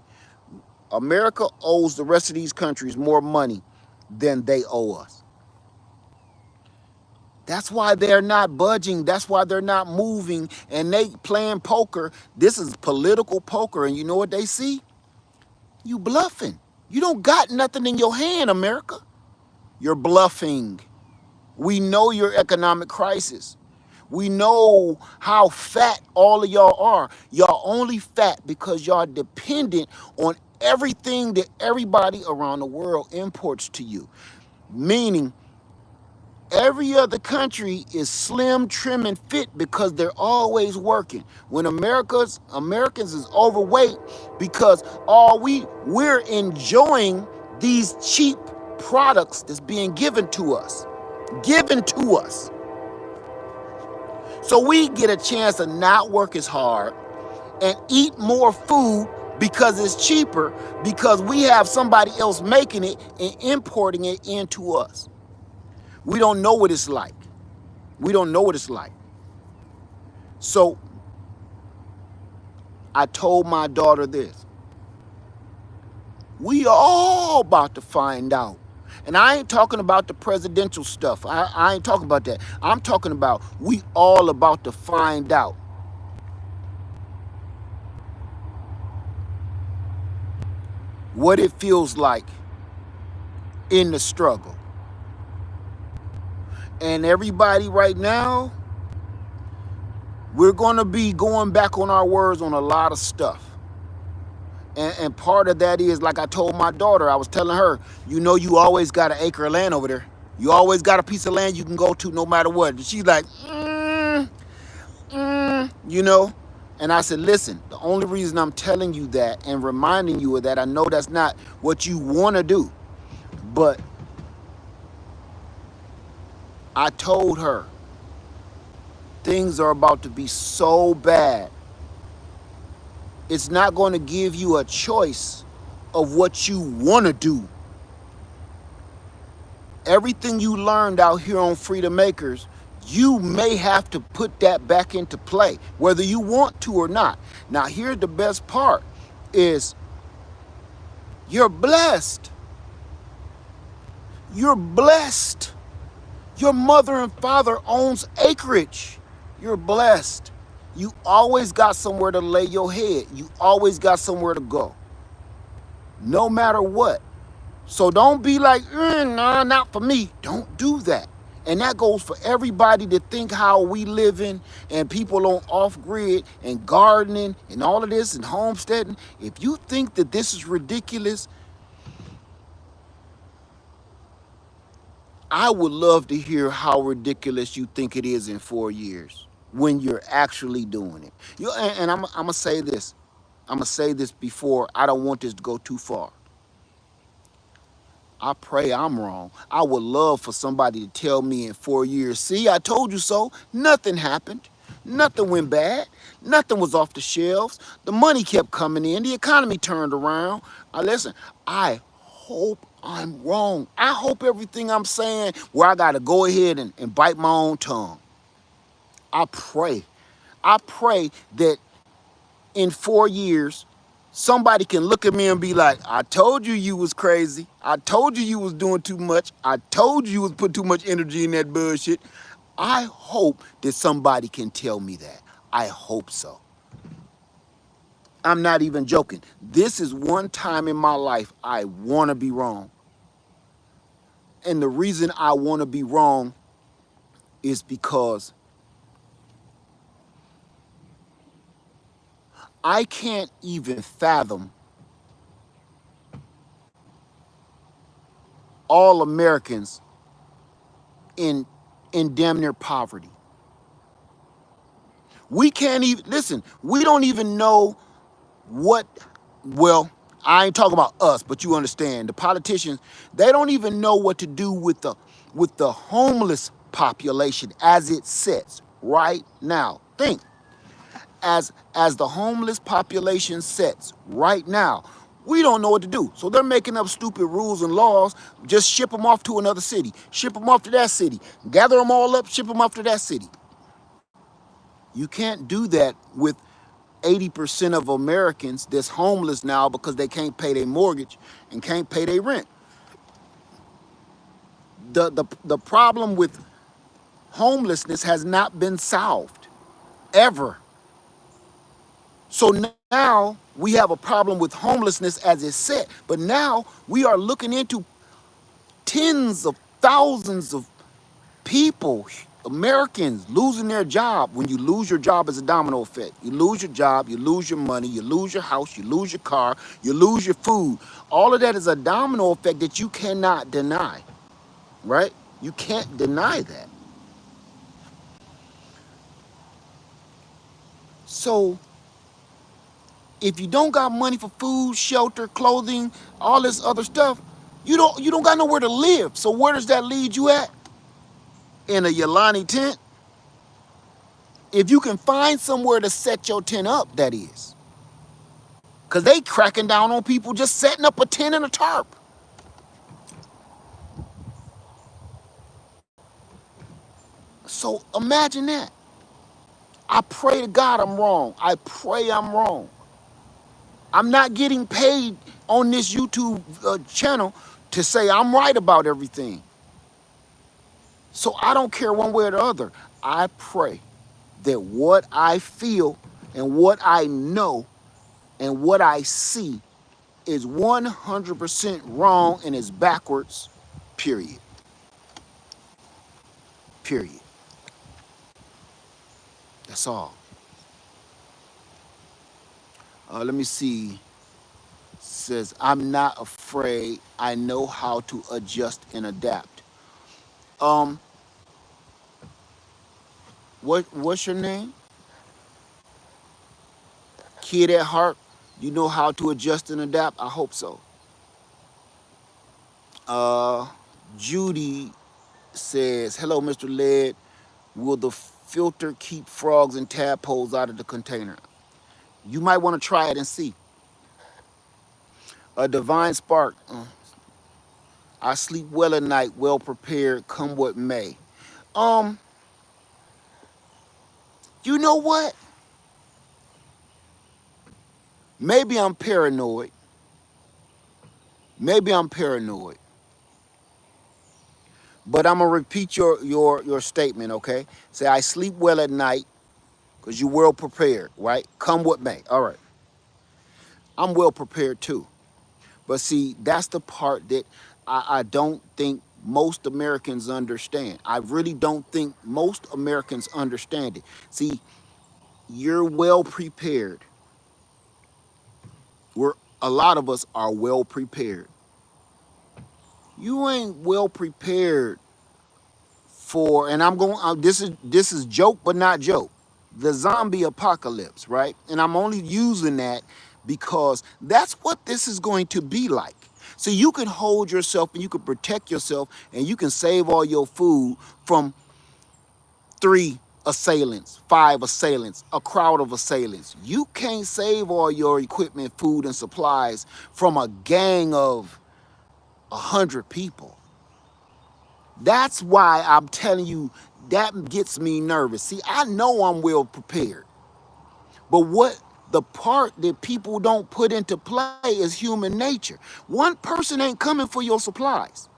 America owes the rest of these countries more money than they owe us. That's why they're not budging. That's why they're not moving. And they playing poker. This is political poker. And you know what they see? You bluffing. You don't got nothing in your hand, America. You're bluffing. We know your economic crisis. We know how fat all of y'all are. Y'all only fat because y'all dependent on everything that everybody around the world imports to you. Meaning, every other country is slim, trim, and fit because they're always working. When Americans is overweight because we're enjoying these cheap products that's being given to us. Given to us. So we get a chance to not work as hard and eat more food because it's cheaper, because we have somebody else making it and importing it into us. We don't know what it's like. We don't know what it's like. So I told my daughter this. We all about to find out. And I ain't talking about the presidential stuff. I ain't talking about that. I'm talking about we all about to find out what it feels like in the struggle. And everybody right now, we're going to be going back on our words on a lot of stuff. And part of that is, like I told my daughter, I was telling her, you know, you always got an acre of land over there. You always got a piece of land you can go to no matter what. And she's like, you know. And I said, listen, the only reason I'm telling you that and reminding you of that, I know that's not what you want to do. But I told her, things are about to be so bad. It's not going to give you a choice of what you want to do. Everything you learned out here on Freedom Makers, you may have to put that back into play, whether you want to or not. Now, here's the best part is you're blessed. You're blessed. Your mother and father owns acreage. You're blessed. You always got somewhere to lay your head. You always got somewhere to go. No matter what. So don't be like, no, not for me. Don't do that. And that goes for everybody to think how we living and people on off-grid and gardening and all of this and homesteading. If you think that this is ridiculous, I would love to hear how ridiculous you think it is in 4 years when you're actually doing it. And I'm going to say this. I'm going to say this before. I don't want this to go too far. I pray I'm wrong. I would love for somebody to tell me in 4 years, see, I told you so. Nothing happened. Nothing went bad. Nothing was off the shelves. The money kept coming in. The economy turned around. Listen, I hope I'm wrong. I hope everything I'm saying where I got to go ahead and bite my own tongue. I pray. I pray that in 4 years, somebody can look at me and be like, I told you you was crazy. I told you was doing too much. I told you was putting too much energy in that bullshit. I hope that somebody can tell me that. I hope so. I'm not even joking. This is one time in my life I want to be wrong. And the reason I want to be wrong is because I can't even fathom all Americans in damn near poverty. We can't even, listen, we don't even know what, well, I ain't talking about us, but you understand, the politicians, they don't even know what to do with the homeless population as it sits right now. Think, as the homeless population sets right now, We don't know what to do. So they're making up stupid rules and laws. Just ship them off to another city. Ship them off to that city. Gather them all up, ship them off to that city. You can't do that with 80% of Americans that's homeless now because they can't pay their mortgage and can't pay their rent. The problem with homelessness has not been solved ever. So now we have a problem with homelessness as it's set, but now we are looking into tens of thousands of people, Americans losing their job. When you lose your job, it's a domino effect. You lose your job, you lose your money, you lose your house, you lose your car, you lose your food. All of that is a domino effect that you cannot deny, right? You can't deny that. So if you don't got money for food, shelter, clothing, all this other stuff, you don't got nowhere to live. So where does that lead you at? In a Yolani tent? If you can find somewhere to set your tent up, that is. Because they cracking down on people just setting up a tent and a tarp. So imagine that. I pray to God I'm wrong. I pray I'm wrong. I'm not getting paid on this YouTube channel to say I'm right about everything. So I don't care one way or the other. I pray that what I feel and what I know and what I see is 100% wrong and is backwards, period. Period. That's all. Let me see. Says, I'm not afraid. I know how to adjust and adapt. Um, what's your name? Kid at heart. You know how to adjust and adapt? I hope so. Uh, Judy says, hello, Mr. Led. Will the filter keep frogs and tadpoles out of the container? You might want to try it and see. A divine spark. I sleep well at night, well prepared, come what may. Um, you know what? Maybe I'm paranoid. Maybe I'm paranoid. But I'm gonna repeat your statement, okay? Say I sleep well at night because you're well prepared, right? Come what may. All right. I'm well prepared too. But see, that's the part that I don't think most Americans understand. I really don't think most Americans understand it. See, you're well prepared. A lot of us are well prepared. You ain't well prepared for, and I'm going. This is joke, but not joke. The zombie apocalypse, right? And I'm only using that because that's what this is going to be like. So you can hold yourself and you can protect yourself and you can save all your food from 3 assailants, 5 assailants, a crowd of assailants. You can't save all your equipment, food, and supplies from a gang of 100 people. That's why I'm telling you, that gets me nervous. See, I know I'm well prepared, but what the part that people don't put into play is human nature. One person ain't coming for your supplies.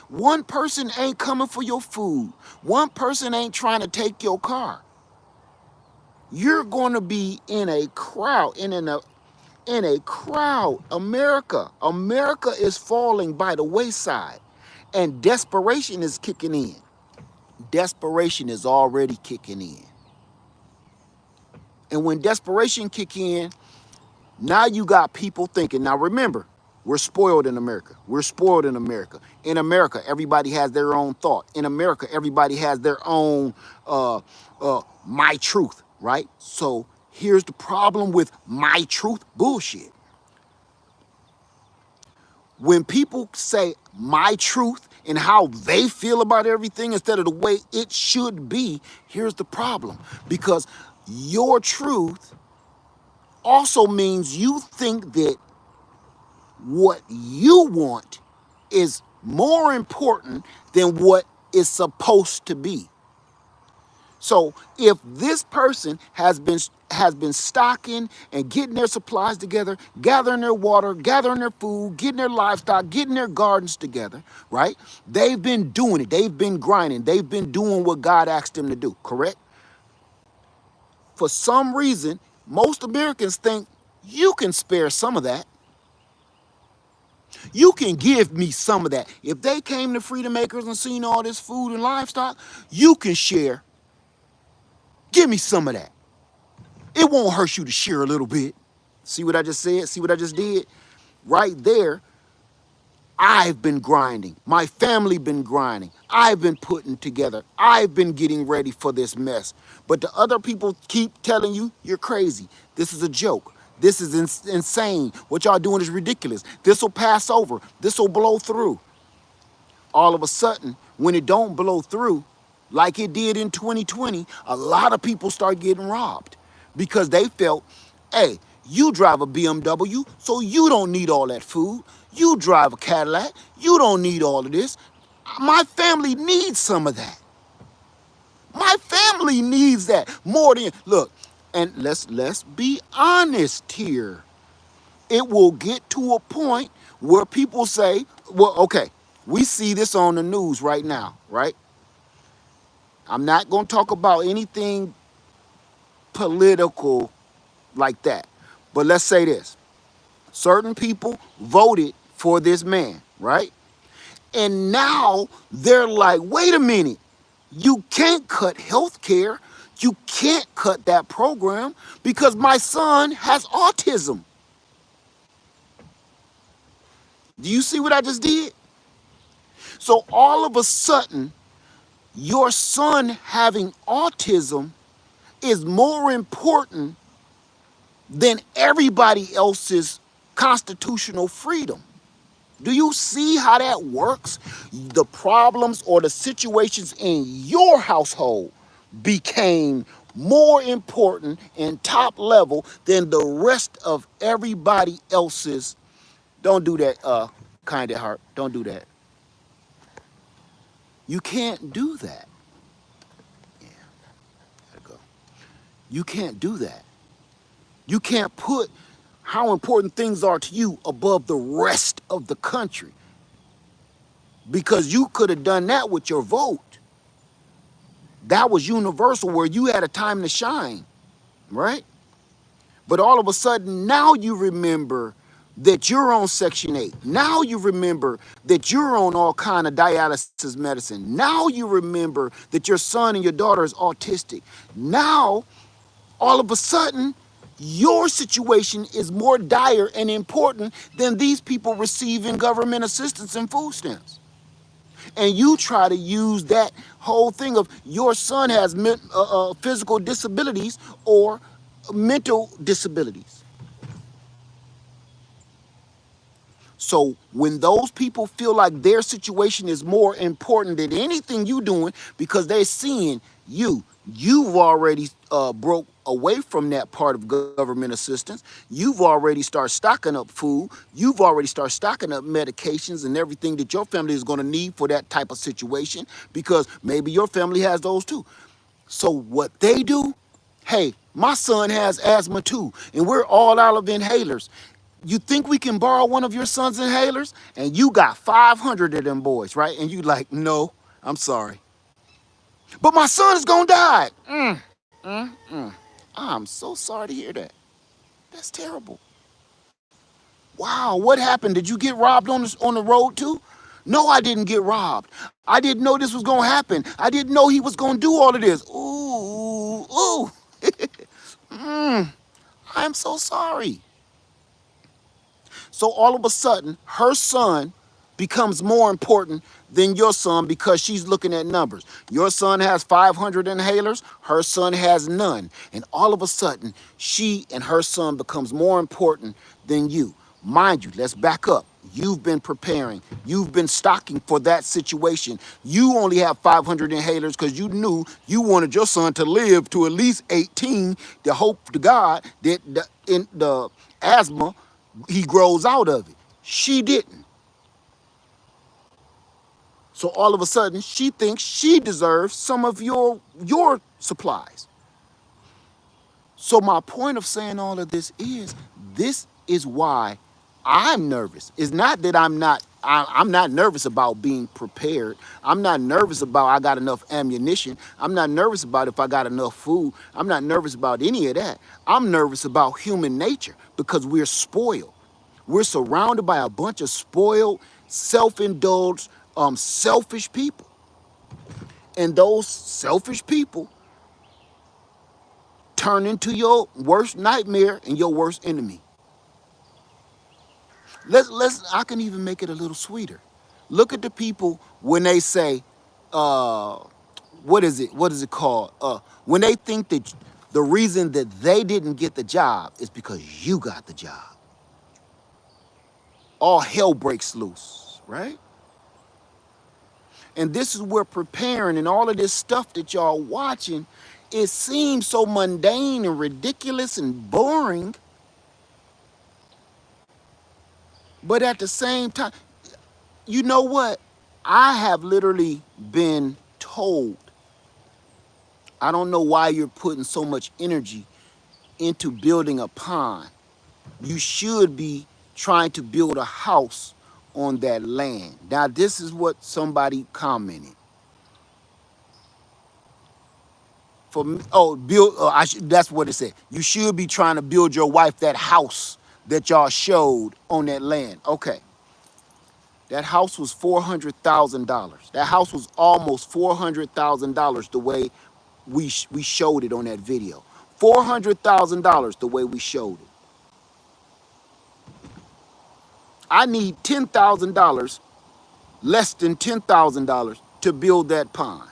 One person ain't coming for your food. One person ain't trying to take your car. You're going to be in a crowd, in a crowd. America is falling by the wayside, and desperation is kicking in. Desperation is already kicking in. And when desperation kick in, now you got people thinking. Now remember, we're spoiled in America. We're spoiled in America. In America, everybody has their own thought. In America, everybody has their own my truth, right? So here's the problem with my truth bullshit. When people say my truth and how they feel about everything instead of the way it should be, here's the problem. Because your truth also means you think that what you want is more important than what is supposed to be. So if this person has been stocking and getting their supplies together, gathering their water, gathering their food, getting their livestock, getting their gardens together, right? They've been doing it. They've been grinding. They've been doing what God asked them to do, correct? For some reason, most Americans think you can spare some of that. You can give me some of that. If they came to Freedom Acres and seen all this food and livestock, you can share. Give me some of that. It won't hurt you to share a little bit. See what I just said? See what I just did? Right there, I've been grinding. My family been grinding. I've been putting together. I've been getting ready for this mess. But the other people keep telling you, you're crazy. This is a joke. This is insane. What y'all doing is ridiculous. This will pass over. This will blow through. All of a sudden, when it don't blow through, like it did in 2020, a lot of people start getting robbed because they felt, hey, you drive a BMW, so you don't need all that food. You drive a Cadillac, you don't need all of this. My family needs some of that. My family needs that more than, look, and let's be honest here. It will get to a point where people say, well, okay, we see this on the news right now, right? I'm not going to talk about anything political like that. But let's say this. Certain people voted for this man, right? And now they're like, wait a minute. You can't cut health care. You can't cut that program because my son has autism. Do you see what I just did? So all of a sudden, your son having autism is more important than everybody else's constitutional freedom. Do you see how that works? The problems or the situations in your household became more important and top level than the rest of everybody else's. Don't do that, kind of heart. Don't do that. You can't do that. Yeah, gotta go. You can't do that. You can't put how important things are to you above the rest of the country because you could have done that with your vote. That was universal where you had a time to shine, right? But all of a sudden, now you remember that you're on Section 8. Now you remember that you're on all kind of dialysis medicine. Now you remember that your son and your daughter is autistic. Now, all of a sudden, your situation is more dire and important than these people receiving government assistance and food stamps. And you try to use that whole thing of your son has physical disabilities or mental disabilities. So when those people feel like their situation is more important than anything you doing because they're seeing you've already broke away from that part of government assistance. You've already started stocking up food. You've already started stocking up medications and everything that your family is going to need for that type of situation because maybe your family has those too. So what they do, hey, my son has asthma too, and we're all out of inhalers. You think we can borrow one of your son's inhalers? And you got 500 of them boys, right? And you like, no, I'm sorry. But my son is gonna die. I'm so sorry to hear that. That's terrible. Wow, what happened? Did you get robbed on the road too? No, I didn't get robbed. I didn't know this was gonna happen. I didn't know he was gonna do all of this. Ooh, ooh. I'm so sorry. So all of a sudden, her son becomes more important than your son because she's looking at numbers. Your son has 500 inhalers, her son has none. And all of a sudden, she and her son becomes more important than you. Mind you, let's back up. You've been preparing. You've been stocking for that situation. You only have 500 inhalers because you knew you wanted your son to live to at least 18 to hope to God that in the asthma, he grows out of it. She didn't. So all of a sudden, she thinks she deserves some of your supplies. So my point of saying all of this is why I'm nervous. It's not that I'm not nervous about being prepared. I'm not nervous about I got enough ammunition. I'm not nervous about if I got enough food. I'm not nervous about any of that. I'm nervous about human nature because we're spoiled. We're surrounded by a bunch of spoiled, self-indulged, selfish people. And those selfish people turn into your worst nightmare and your worst enemy. Let's I can even make it a little sweeter. Look at the people when they say, uh, what is it? What is it called? When they think that the reason that they didn't get the job is because you got the job. All hell breaks loose, right? And this is where preparing and all of this stuff that y'all watching, it seems so mundane and ridiculous and boring. But at the same time, you know what? I have literally been told, I don't know why you're putting so much energy into building a pond. You should be trying to build a house on that land. Now, this is what somebody commented. For me, oh, build. That's what it said. You should be trying to build your wife that house that y'all showed on that land. Okay, that house was $400,000. That house was almost $400,000 the way we showed it on that video. $400,000 the way we showed it. I need $10,000, less than $10,000 to build that pond.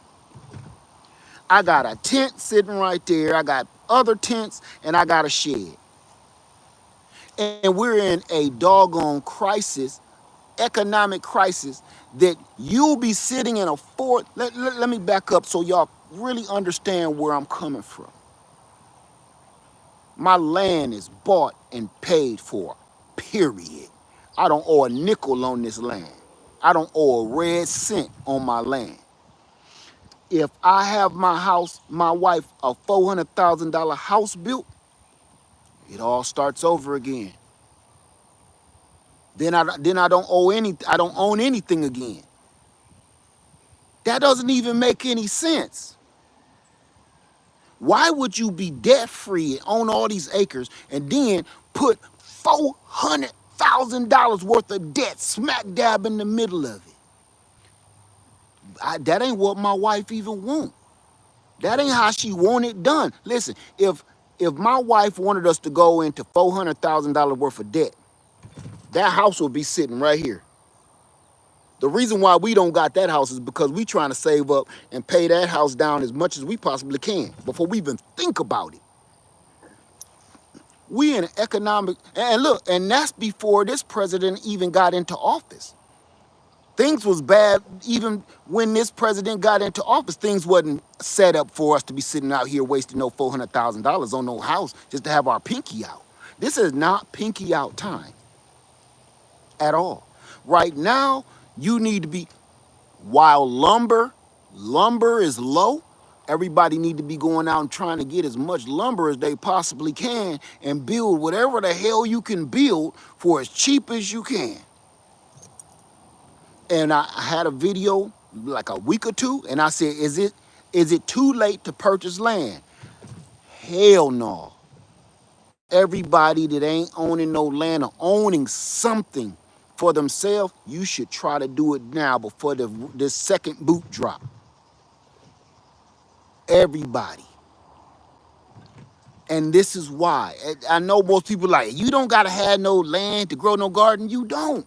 I got a tent sitting right there. I got other tents, and I got a shed. And we're in a doggone crisis, economic crisis, that you'll be sitting in a fort. Let me back up so y'all really understand where I'm coming from. My land is bought and paid for, period. I don't owe a nickel on this land. I don't owe a red cent on my land. If I have my house, my wife, a $400,000 house built, it all starts over again. Then I don't own anything again. That doesn't even make any sense. Why would you be debt free and own all these acres and then put $400,000 worth of debt smack dab in the middle of it? That ain't what my wife even want. That ain't how she want it done. Listen, if my wife wanted us to go into $400,000 worth of debt, that house will be sitting right here. The reason why we don't got that house is because we trying to save up and pay that house down as much as we possibly can before we even think about it. We in an economic, and look, and that's before this president even got into office. Things was bad even when this president got into office. Things wasn't set up for us to be sitting out here wasting no $400,000 on no house just to have our pinky out. This is not pinky out time at all. Right now, you need to be, while lumber is low, everybody need to be going out and trying to get as much lumber as they possibly can and build whatever the hell you can build for as cheap as you can. And I had a video like a week or two, and I said, is it too late to purchase land? Hell no. Everybody that ain't owning no land or owning something for themselves, you should try to do it now before the second boot drop. Everybody. And this is why. I know most people like, you don't gotta have no land to grow no garden. You don't.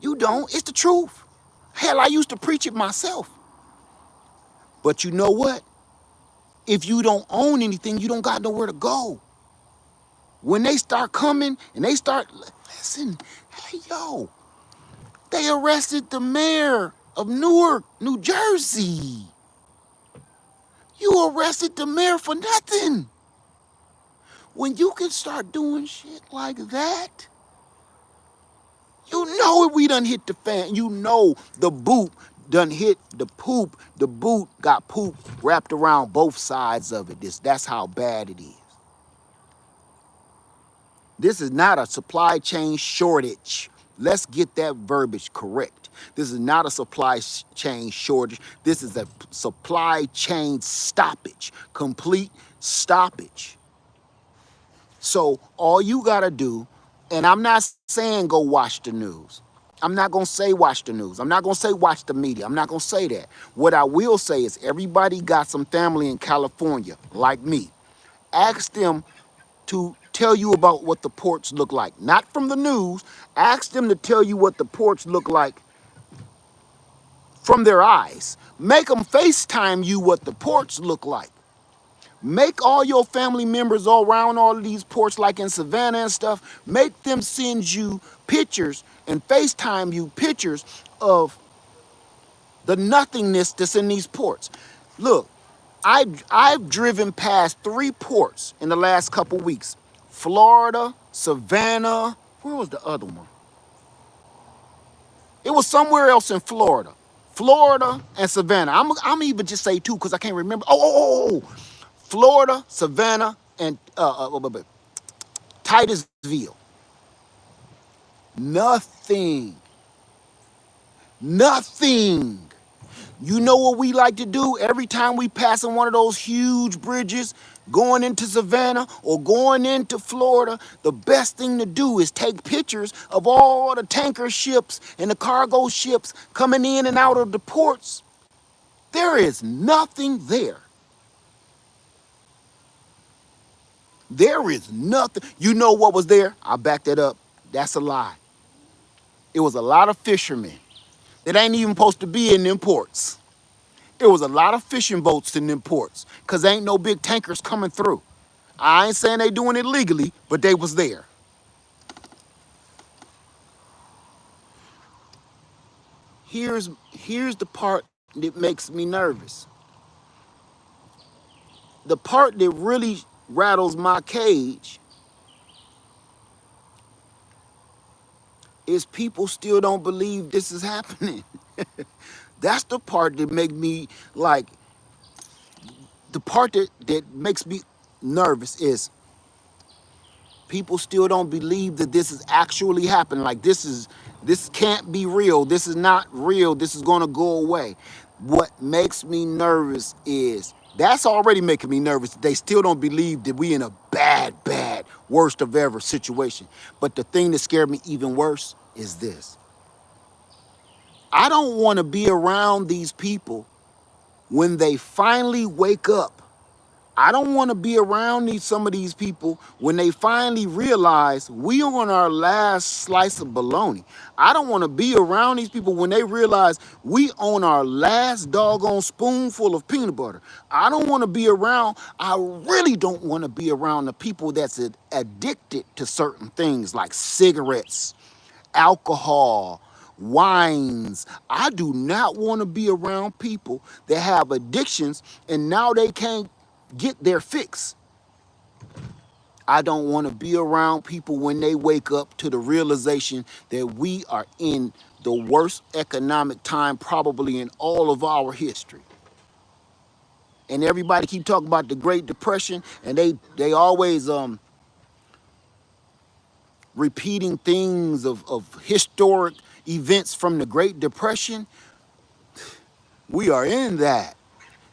You don't. It's the truth. Hell, I used to preach it myself. But you know what? If you don't own anything, you don't got nowhere to go. When they start coming and they start, listen, hey, yo, they arrested the mayor of Newark, New Jersey. You arrested the mayor for nothing. When you can start doing shit like that, You know we done hit the fan. You know the boot done hit the poop. The boot got poop wrapped around both sides of it. That's how bad it is. This is not a supply chain shortage. Let's get that verbiage correct. This is not a supply chain shortage. This is a supply chain stoppage, complete stoppage. So all you gotta do, and I'm not saying go watch the news. I'm not gonna say watch the news. I'm not gonna say watch the media. I'm not gonna say that. What I will say is everybody got some family in California, like me. Ask them to tell you about what the ports look like. Not from the news. Ask them to tell you what the ports look like from their eyes. Make them FaceTime you what the ports look like. Make all your family members all around all of these ports, like in Savannah and stuff, make them send you pictures and FaceTime you pictures of the nothingness that's in these ports. Look, I've driven past 3 ports in the last couple weeks. Florida, Savannah, where was the other one? It was somewhere else in Florida. Florida and Savannah. I'm even just say 2 because I can't remember. Florida, Savannah, and Titusville. Nothing. Nothing. You know what we like to do every time we pass on one of those huge bridges going into Savannah or going into Florida? The best thing to do is take pictures of all the tanker ships and the cargo ships coming in and out of the ports. There is nothing there. There is nothing. You know what was there? I backed that up. That's a lie. It was a lot of fishermen that ain't even supposed to be in them ports. It was a lot of fishing boats in them ports because ain't no big tankers coming through. I ain't saying they doing it legally, but they was there. Here's the part that makes me nervous. The part that really rattles my cage is people still don't believe this is happening. That's the part that make me like, the part that makes me nervous is people still don't believe that this is actually happening. Like this can't be real. This is not real. This is gonna go away. What makes me nervous is that's already making me nervous. They still don't believe that we in a bad, worst of ever situation. But the thing that scared me even worse is this. I don't want to be around these people when they finally wake up. I don't want to be around some of these people when they finally realize we on our last slice of bologna. I don't want to be around these people when they realize we on our last doggone spoonful of peanut butter. I don't want to be around, I really don't want to be around the people that's addicted to certain things like cigarettes, alcohol, wines. I do not want to be around people that have addictions and now they can't get their fix. I don't want to be around people when they wake up to the realization that we are in the worst economic time probably in all of our history. And everybody keep talking about the Great Depression, and they always repeating things of historic events from the Great Depression. We are in that.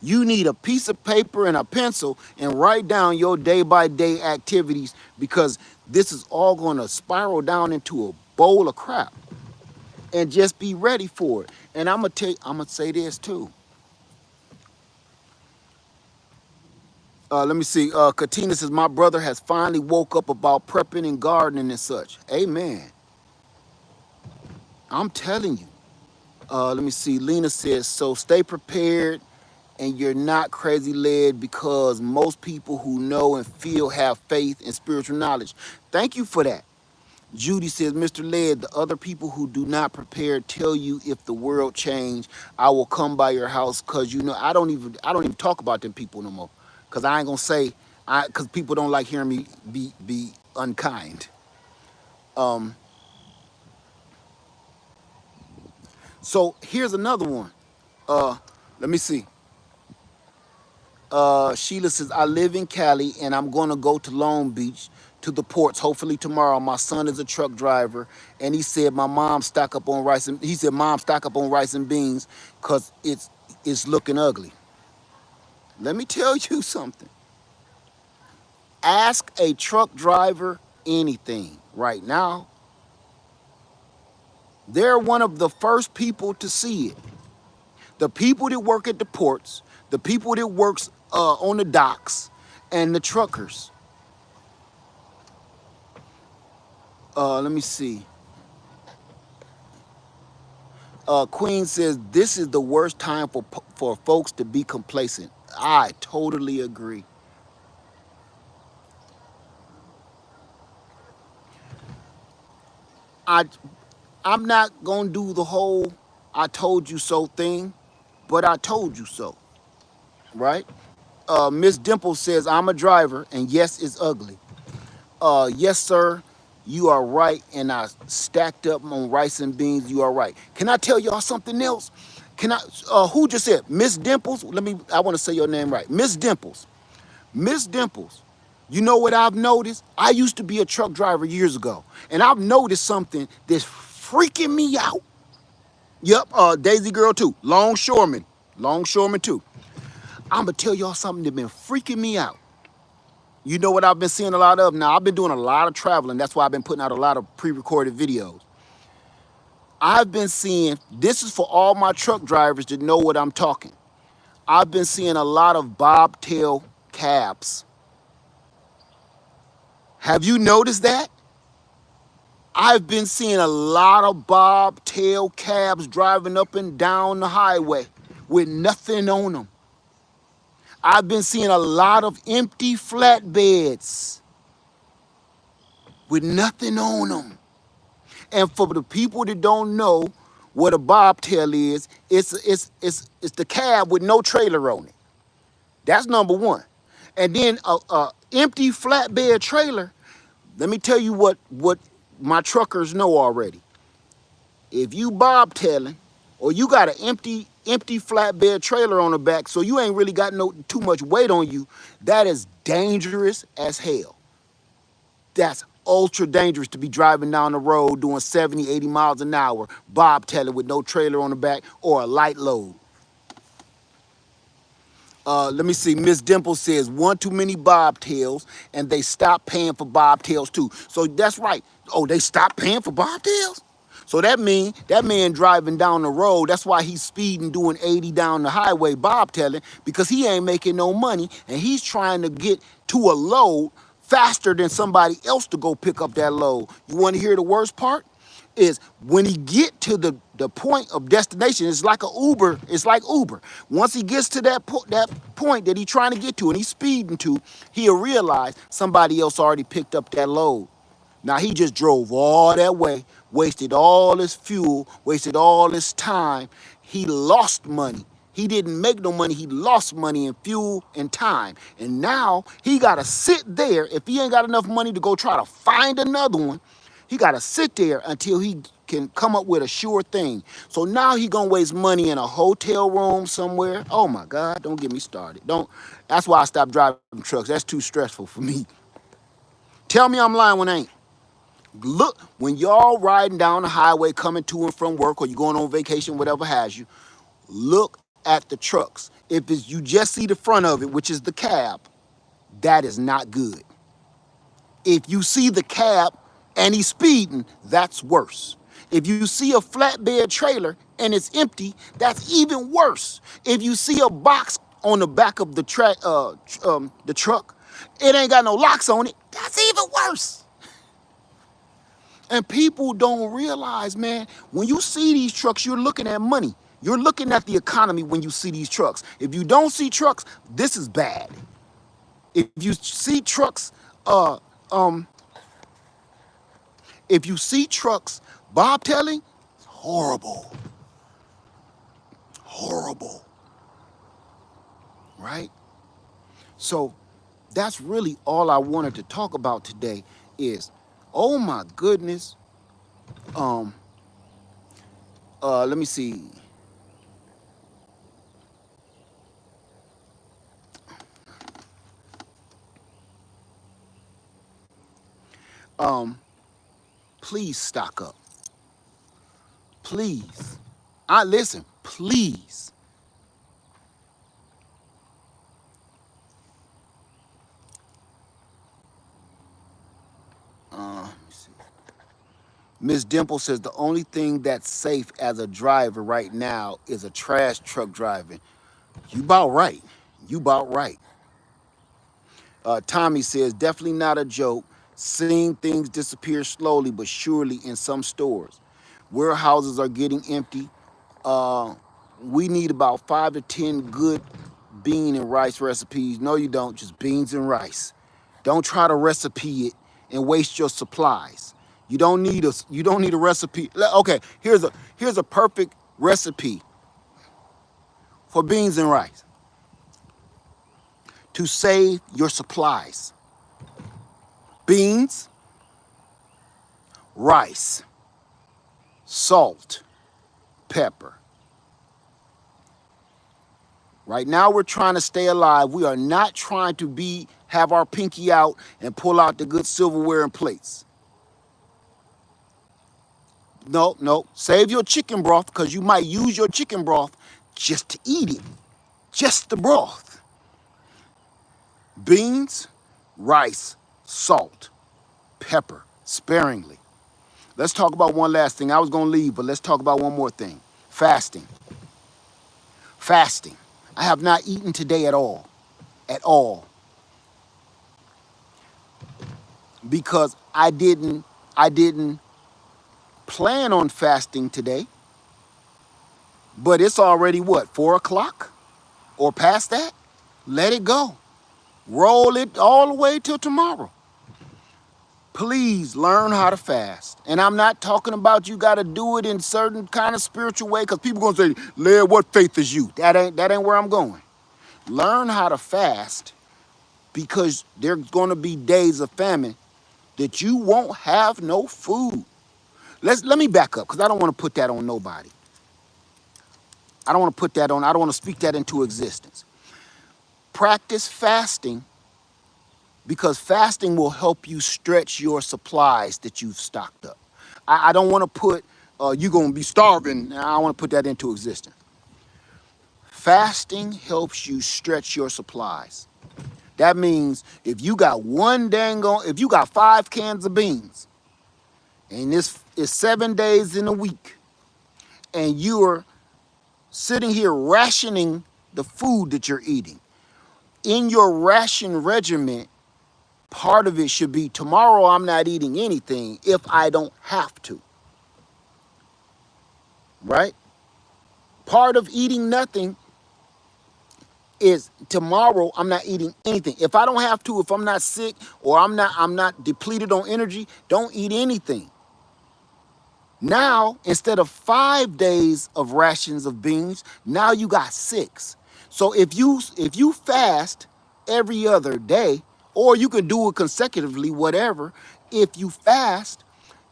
You need a piece of paper and a pencil and write down your day-by-day activities because this is all going to spiral down into a bowl of crap. And just be ready for it. And I'm gonna say this too. Let me see. Katina says my brother has finally woke up about prepping and gardening and such. Amen. I'm telling you. Let me see. Lena says, so stay prepared and you're not crazy led because most people who know and feel have faith and spiritual knowledge. Thank you for that. Judy says, Mr. Led, the other people who do not prepare tell you if the world change, I will come by your house because you know I don't even talk about them people no more. Cause I ain't gonna say cause people don't like hearing me be unkind. So here's another one. Let me see. Sheila says, I live in Cali and I'm going to go to Long Beach to the ports hopefully tomorrow. My son is a truck driver and he said my mom stock up on rice and he said mom stock up on rice and beans because it's looking ugly. Let me tell you something. Ask a truck driver anything right now. They're one of the first people to see it. The people that work at the ports, the people that works on the docks, and the truckers. Let me see. Queen says this is the worst time for folks to be complacent. I totally agree. I I'm not gonna do the whole "I told you so" thing, but I told you so, right? Miss Dimple says I'm a driver, and yes, it's ugly. Yes, sir, you are right, and I stacked up on rice and beans. You are right. Can I tell y'all something else? Can I? Who just said Miss Dimples? Let me. I want to say your name right, Miss Dimples. Miss Dimples. You know what I've noticed? I used to be a truck driver years ago, and I've noticed something that's freaking me out. Yep, Daisy Girl too. Longshoreman too. I'm gonna tell y'all something that's been freaking me out. You know what I've been seeing a lot of? Now, I've been doing a lot of traveling. That's why I've been putting out a lot of pre-recorded videos. I've been seeing, this is for all my truck drivers that know what I'm talking. I've been seeing a lot of bobtail cabs. Have you noticed that? I've been seeing a lot of bobtail cabs driving up and down the highway with nothing on them. I've been seeing a lot of empty flatbeds with nothing on them. And for the people that don't know what a bobtail is, it's the cab with no trailer on it. That's number one. And then a empty flatbed trailer. Let me tell you what my truckers know already. If you bobtailing or you got an empty flatbed trailer on the back, so you ain't really got no too much weight on you, that is dangerous as hell. That's ultra dangerous to be driving down the road doing 70, 80 miles an hour, bobtailing with no trailer on the back or a light load. Let me see. Miss Dimple says one too many bobtails, and they stopped paying for bobtails too. So that's right. Oh, they stopped paying for bobtails. So that mean that man driving down the road. That's why he's speeding, doing 80 down the highway, bobtailing, because he ain't making no money, and he's trying to get to a load faster than somebody else to go pick up that load. You want to hear the worst part? Is when he get to the point of destination, it's like a Uber. It's like Uber. Once he gets to that point that he's trying to get to and he's speeding to, he'll realize somebody else already picked up that load. Now he just drove all that way, wasted all his fuel, wasted all his time. He lost money. He didn't make no money. He lost money in fuel and time. And now he got to sit there. If he ain't got enough money to go try to find another one, he got to sit there until he can come up with a sure thing. So now he going to waste money in a hotel room somewhere. Oh my God, don't get me started. Don't. That's why I stopped driving trucks. That's too stressful for me. Tell me I'm lying when I ain't. Look, when y'all riding down the highway coming to and from work or you going on vacation, whatever has you, look at the trucks. If it's, you just see the front of it, which is the cab, that is not good. If you see the cab and he's speeding, that's worse. If you see a flatbed trailer and it's empty, that's even worse. If you see a box on the back of the truck, it ain't got no locks on it, that's even worse. And people don't realize, man, when you see these trucks, you're looking at money. You're looking at the economy when you see these trucks. If you don't see trucks, this is bad. If you see trucks, uh, um, if you see trucks bobtailing, it's horrible. Horrible. Right? So that's really all I wanted to talk about today is, oh my goodness, um, Let me see. Um, please stock up. Please. I listen, please. Let me see. Miss Dimple says the only thing that's safe as a driver right now is a trash truck driving. You about right. You about right. Tommy says definitely not a joke. Seeing things disappear slowly but surely in some stores. Warehouses are getting empty. Uh, we need about 5 to 10 good bean and rice recipes. No, you don't. Just beans and rice. Don't try to recipe it and waste your supplies. You don't need a recipe. Okay, here's a perfect recipe for beans and rice to save your supplies. Beans, rice, salt, pepper. Right now we're trying to stay alive. We are not trying to have our pinky out and pull out the good silverware and plates. No, no. Save your chicken broth because you might use your chicken broth just to eat it. Just the broth. Beans, rice, salt, pepper, sparingly. Let's talk about one last thing. I was going to leave, but let's talk about one more thing. Fasting. Fasting. I have not eaten today at all. At all. Because I didn't plan on fasting today. But it's already what, 4 o'clock? Or past that? Let it go. Roll it all the way till tomorrow. Please learn how to fast. And I'm not talking about you got to do it in certain kind of spiritual way because people going to say, Laird, what faith is you? That ain't where I'm going. Learn how to fast because there's going to be days of famine that you won't have no food. Let me back up because I don't want to put that on nobody. I don't want to speak that into existence. Practice fasting because fasting will help you stretch your supplies that you've stocked up. I don't want to put, you're going to be starving. I don't want to put that into existence. Fasting helps you stretch your supplies. That means if you got if you got 5 cans of beans, and this is 7 days in a week, and you're sitting here rationing the food that you're eating, in your ration regimen, part of it should be tomorrow I'm not eating anything if I don't have to, right? Part of eating nothing is tomorrow I'm not eating anything. If I don't have to, if I'm not sick or I'm not depleted on energy, don't eat anything. Now, instead of 5 days of rations of beans, now you got 6. So if you fast every other day, or you can do it consecutively, whatever, if you fast,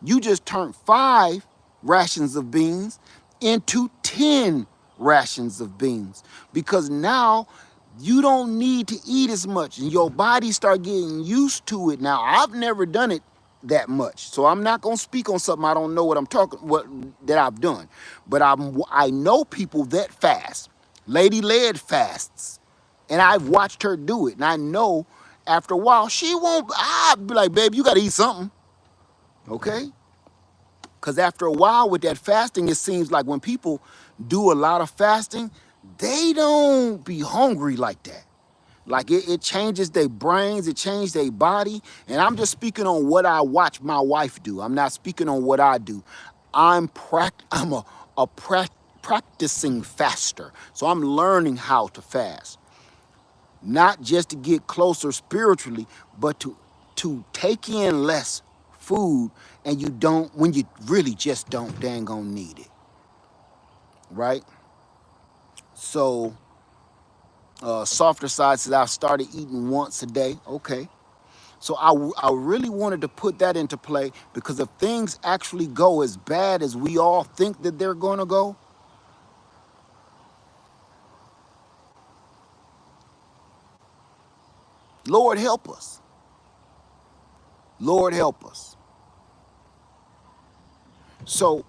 you just turn 5 rations of beans into 10 rations of beans because now you don't need to eat as much and your body start getting used to it. Now, I've never done it that much, so I'm not gonna speak on something I don't know what that I've done, but I know people that fast. Lady Led fasts, and I've watched her do it, and I know after a while she won't. I'd be like, babe, you gotta eat something, okay? Because after a while with that fasting, it seems like when people do a lot of fasting, they don't be hungry like that. Like it changes their brains, it changes their body. And I'm just speaking on what I watch my wife do. I'm not speaking on what I do. I'm practicing faster. So I'm learning how to fast. Not just to get closer spiritually, but to take in less food and you don't when you really just don't dang on need it. Right? So softer side says I've started eating once a day. Okay. So I really wanted to put that into play because if things actually go as bad as we all think that they're going to go, Lord help us. Lord help us. So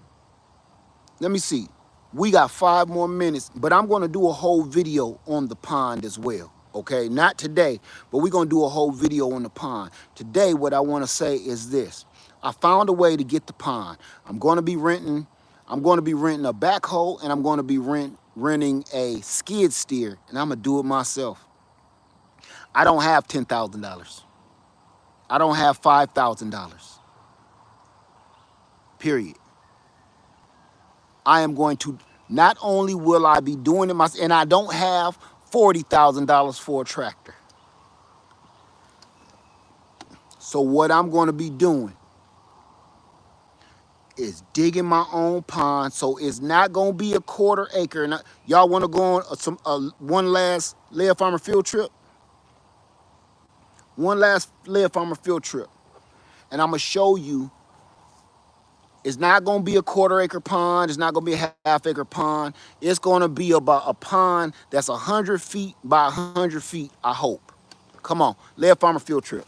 let me see. We got 5 more minutes, but I'm going to do a whole video on the pond as well. Okay, not today, but we're going to do a whole video on the pond. Today, what I want to say is this. I found a way to get the pond. I'm going to be renting a backhoe, and I'm going to be renting a skid steer, and I'm going to do it myself. I don't have $10,000. I don't have $5,000. Period. I am going to, not only will I be doing it myself, and I don't have $40,000 for a tractor. So what I'm going to be doing is digging my own pond. So it's not going to be a 1/4 acre. And y'all want to go on one last layer farmer field trip? One last layer farmer field trip. And I'm going to show you it's not going to be a 1/4 acre pond. It's not going to be a 1/2 acre pond. It's going to be about a pond that's 100 feet by 100 feet, I hope. Come on, layer farmer field trip.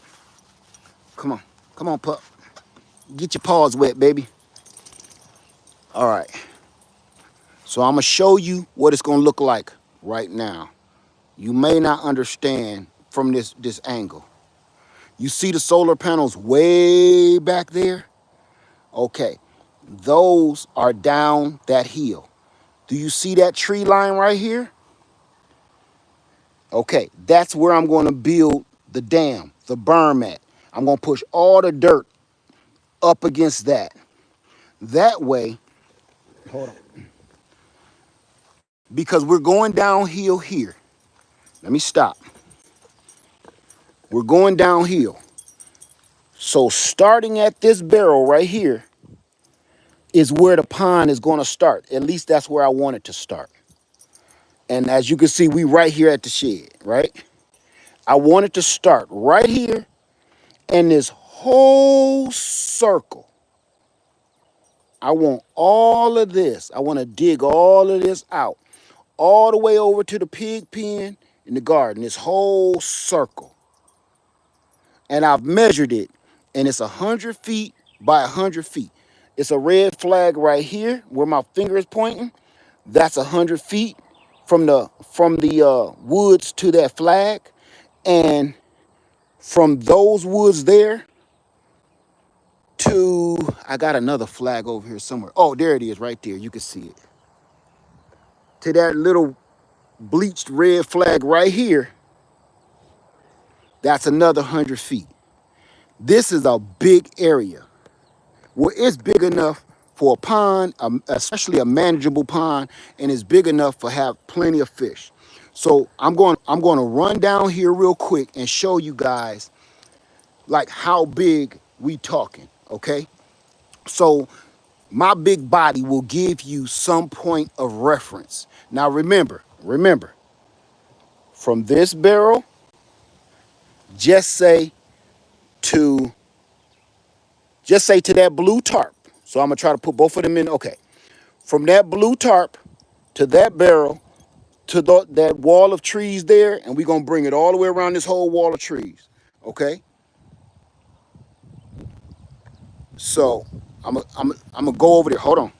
Come on. Come on, pup. Get your paws wet, baby. All right. So I'm going to show you what it's going to look like right now. You may not understand from this angle. You see the solar panels way back there? Okay. Those are down that hill. Do you see that tree line right here? Okay, that's where I'm going to build the dam, the berm at. I'm going to push all the dirt up against that. That way, hold on, because we're going downhill here. Let me stop. We're going downhill. So starting at this barrel right here is where the pond is going to start. At least that's where I want it to start. And as you can see, we right here at the shed, right? I want it to start right here and this whole circle. I want all of this. I want to dig all of this out, all the way over to the pig pen in the garden, this whole circle. And I've measured it, and it's 100 feet by 100 feet. It's a red flag right here where my finger is pointing. That's 100 feet from the woods to that flag, and from those woods there to, I got another flag over here somewhere. Oh, there it is right there. You can see it. To that little bleached red flag right here, that's another 100 feet. This is a big area. Well, it's big enough for a pond, especially a manageable pond, and it's big enough for have plenty of fish. So I'm going to run down here real quick and show you guys like how big we talking, okay? So my big body will give you some point of reference. Now remember, from this barrel, just say to that blue tarp. So I'm gonna try to put both of them in. Okay, from that blue tarp to that barrel to that wall of trees there, and we're gonna bring it all the way around this whole wall of trees. Okay, so I'm gonna go over there. Hold on.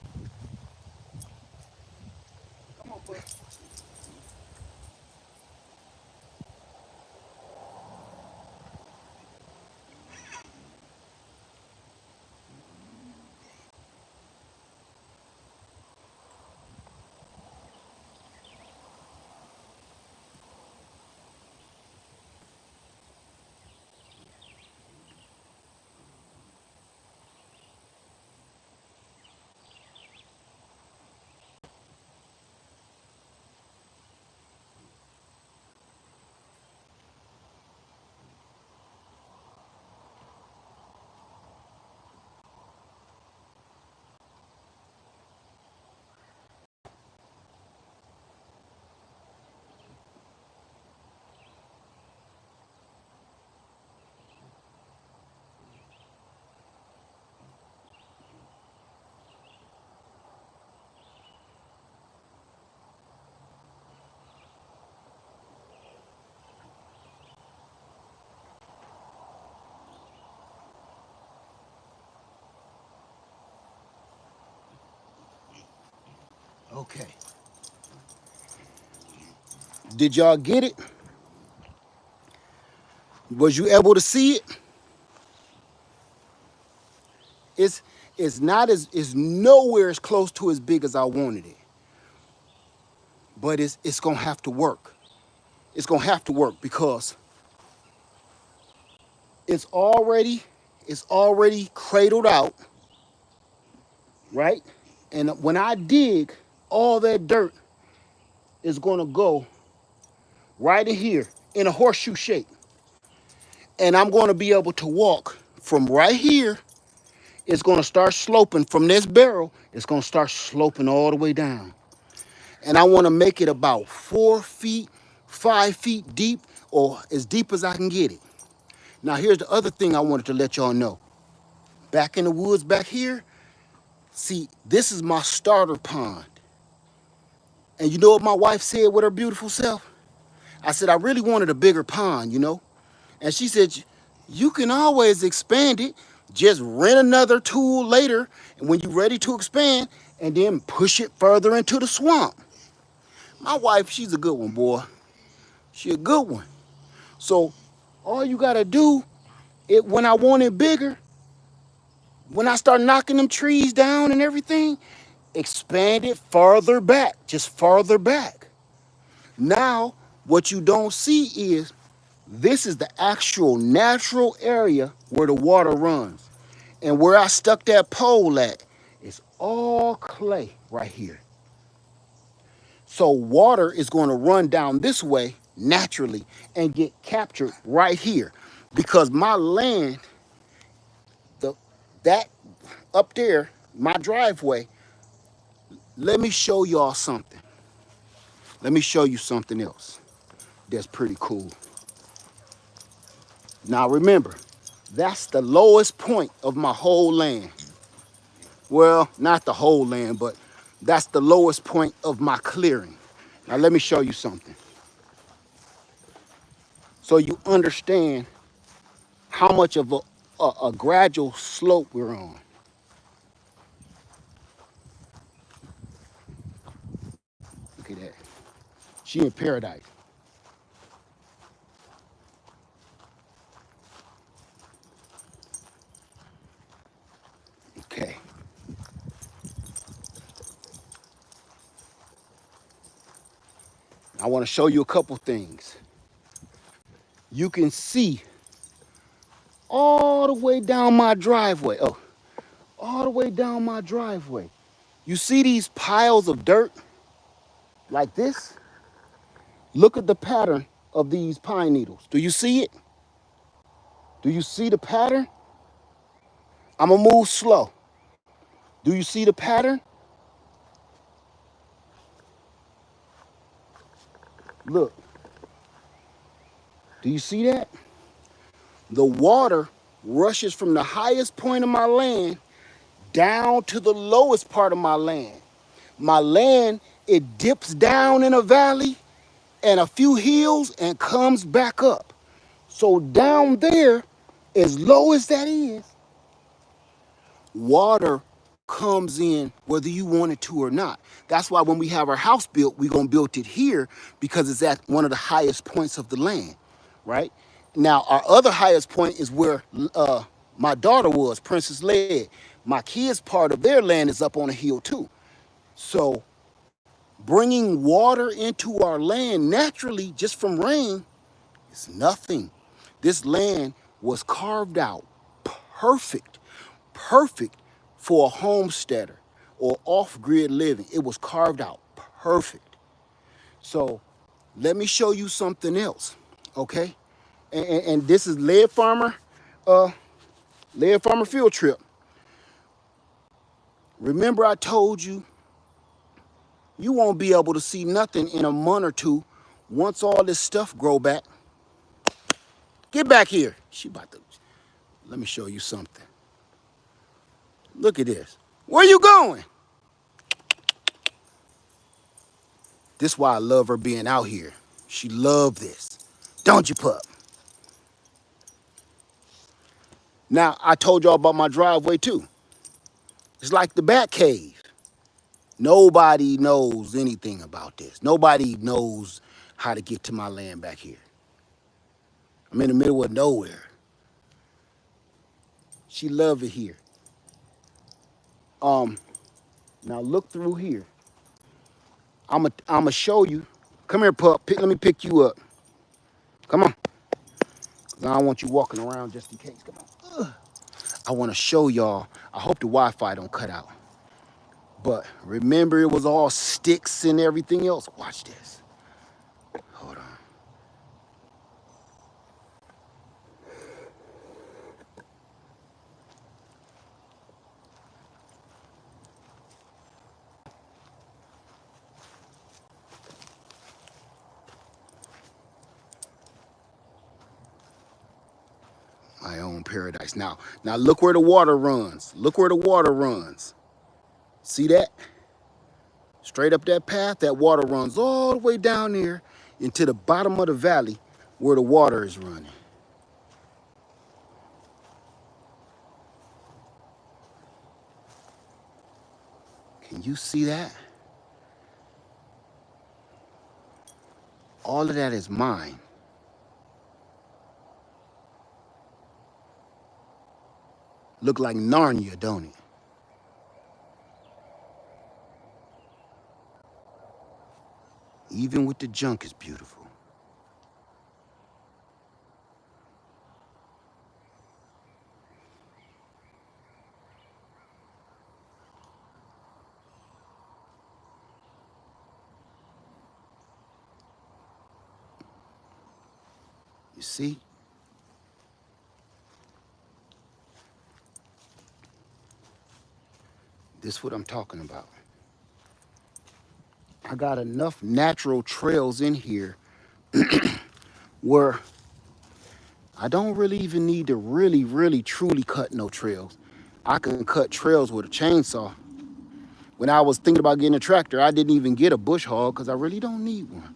Okay. Did y'all get it? Was you able to see it? It's it's nowhere as close to as big as I wanted it. But it's gonna have to work. It's gonna have to work because it's already cradled out, right? And when I dig, all that dirt is gonna go right in here in a horseshoe shape. And I'm gonna be able to walk from right here. It's gonna start sloping from this barrel. It's gonna start sloping all the way down. And I wanna make it about 4 feet, 5 feet deep, or as deep as I can get it. Now here's the other thing I wanted to let y'all know. Back in the woods back here, see, this is my starter pond. And you know what my wife said with her beautiful self? I said, I really wanted a bigger pond, you know? And she said, you can always expand it. Just rent another tool later, and when you're ready to expand, and then push it further into the swamp. My wife, she's a good one, boy. She a good one. So all you gotta do, when I want it bigger, when I start knocking them trees down and everything, expand it farther back, just farther back. Now, what you don't see is this is the actual natural area where the water runs. And where I stuck that pole at is all clay right here. So water is going to run down this way naturally and get captured right here. Because my land, that up there, my driveway, let me show y'all something. Let me show you something else that's pretty cool. Now remember, that's the lowest point of my whole land. Well, not the whole land, but that's the lowest point of my clearing. Now let me show you something. So you understand how much of a gradual slope we're on. Look at that. She in paradise. Okay. I want to show you a couple things. You can see all the way down my driveway. Oh, all the way down my driveway. You see these piles of dirt like this? Look at the pattern of these pine needles. Do you see it? Do you see the pattern? I'm gonna move slow. Do you see the pattern? Look. Do you see that? The water rushes from the highest point of my land down to the lowest part of my land. My land, it dips down in a valley and a few hills and comes back up. So down there, as low as that is, water comes in whether you want it to or not. That's why when we have our house built, we're gonna build it here because it's at one of the highest points of the land, right? Now, our other highest point is where my daughter was, Princess Leia. My kids' part of their land is up on a hill too. So bringing water into our land naturally just from rain is nothing. This land was carved out perfect, perfect for a homesteader or off-grid living. It was carved out perfect. So let me show you something else, okay? And this is Lead Farmer Field Trip. Remember I told you, you won't be able to see nothing in a month or two once all this stuff grow back. Get back here. Let me show you something. Look at this. Where you going? This is why I love her being out here. She loved this. Don't you, pup? Now, I told y'all about my driveway too. It's like the bat cave. Nobody knows anything about this. Nobody knows how to get to my land back here. I'm in the middle of nowhere. She love it here. Now look through here. I'ma show you. Come here, pup. Let me pick you up. Come on. 'Cause I don't want you walking around just in case. Come on. Ugh. I want to show y'all. I hope the Wi-Fi don't cut out. But remember, it was all sticks and everything else. Watch this. Hold on. My own paradise. Now look where the water runs. Look where the water runs. See that? Straight up that path, that water runs all the way down there into the bottom of the valley where the water is running. Can you see that? All of that is mine. Look like Narnia, don't it? Even with the junk, it's beautiful. You see? This is what I'm talking about. I got enough natural trails in here where I don't really even need to really truly cut no trails. I can cut trails with a chainsaw. When I was thinking about getting a tractor, I didn't even get a bush hog because I really don't need one.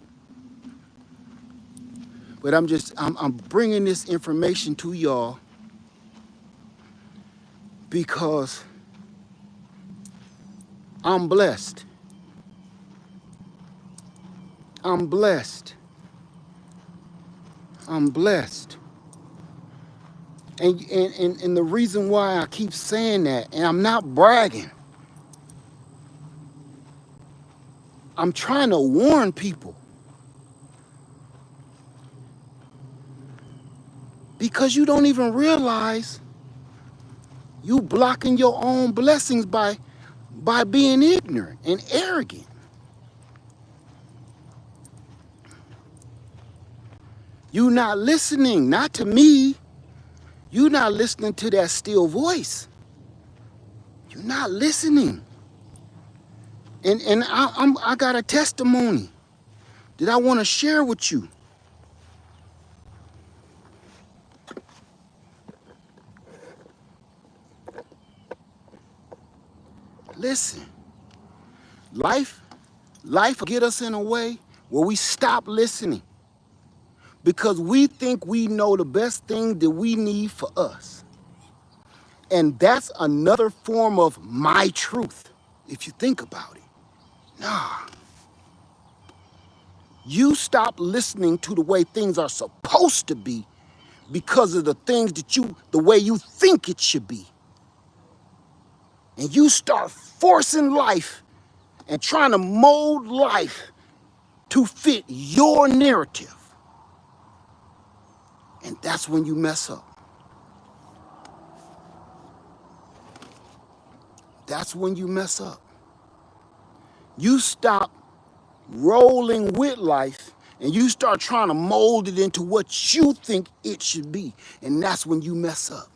But I'm bringing this information to y'all because I'm blessed. I'm blessed. I'm blessed. And the reason why I keep saying that, and I'm not bragging, I'm trying to warn people. Because you don't even realize you blocking your own blessings by being ignorant and arrogant. You not listening, not to me. You not listening to that still voice. You're not listening. And I got a testimony that I want to share with you. Listen, life will get us in a way where we stop listening because we think we know the best thing that we need for us. And that's another form of my truth, if you think about it. Nah. You stop listening to the way things are supposed to be because of the things that the way you think it should be. And you start forcing life and trying to mold life to fit your narrative. And that's when you mess up. That's when you mess up. You stop rolling with life and you start trying to mold it into what you think it should be. And that's when you mess up.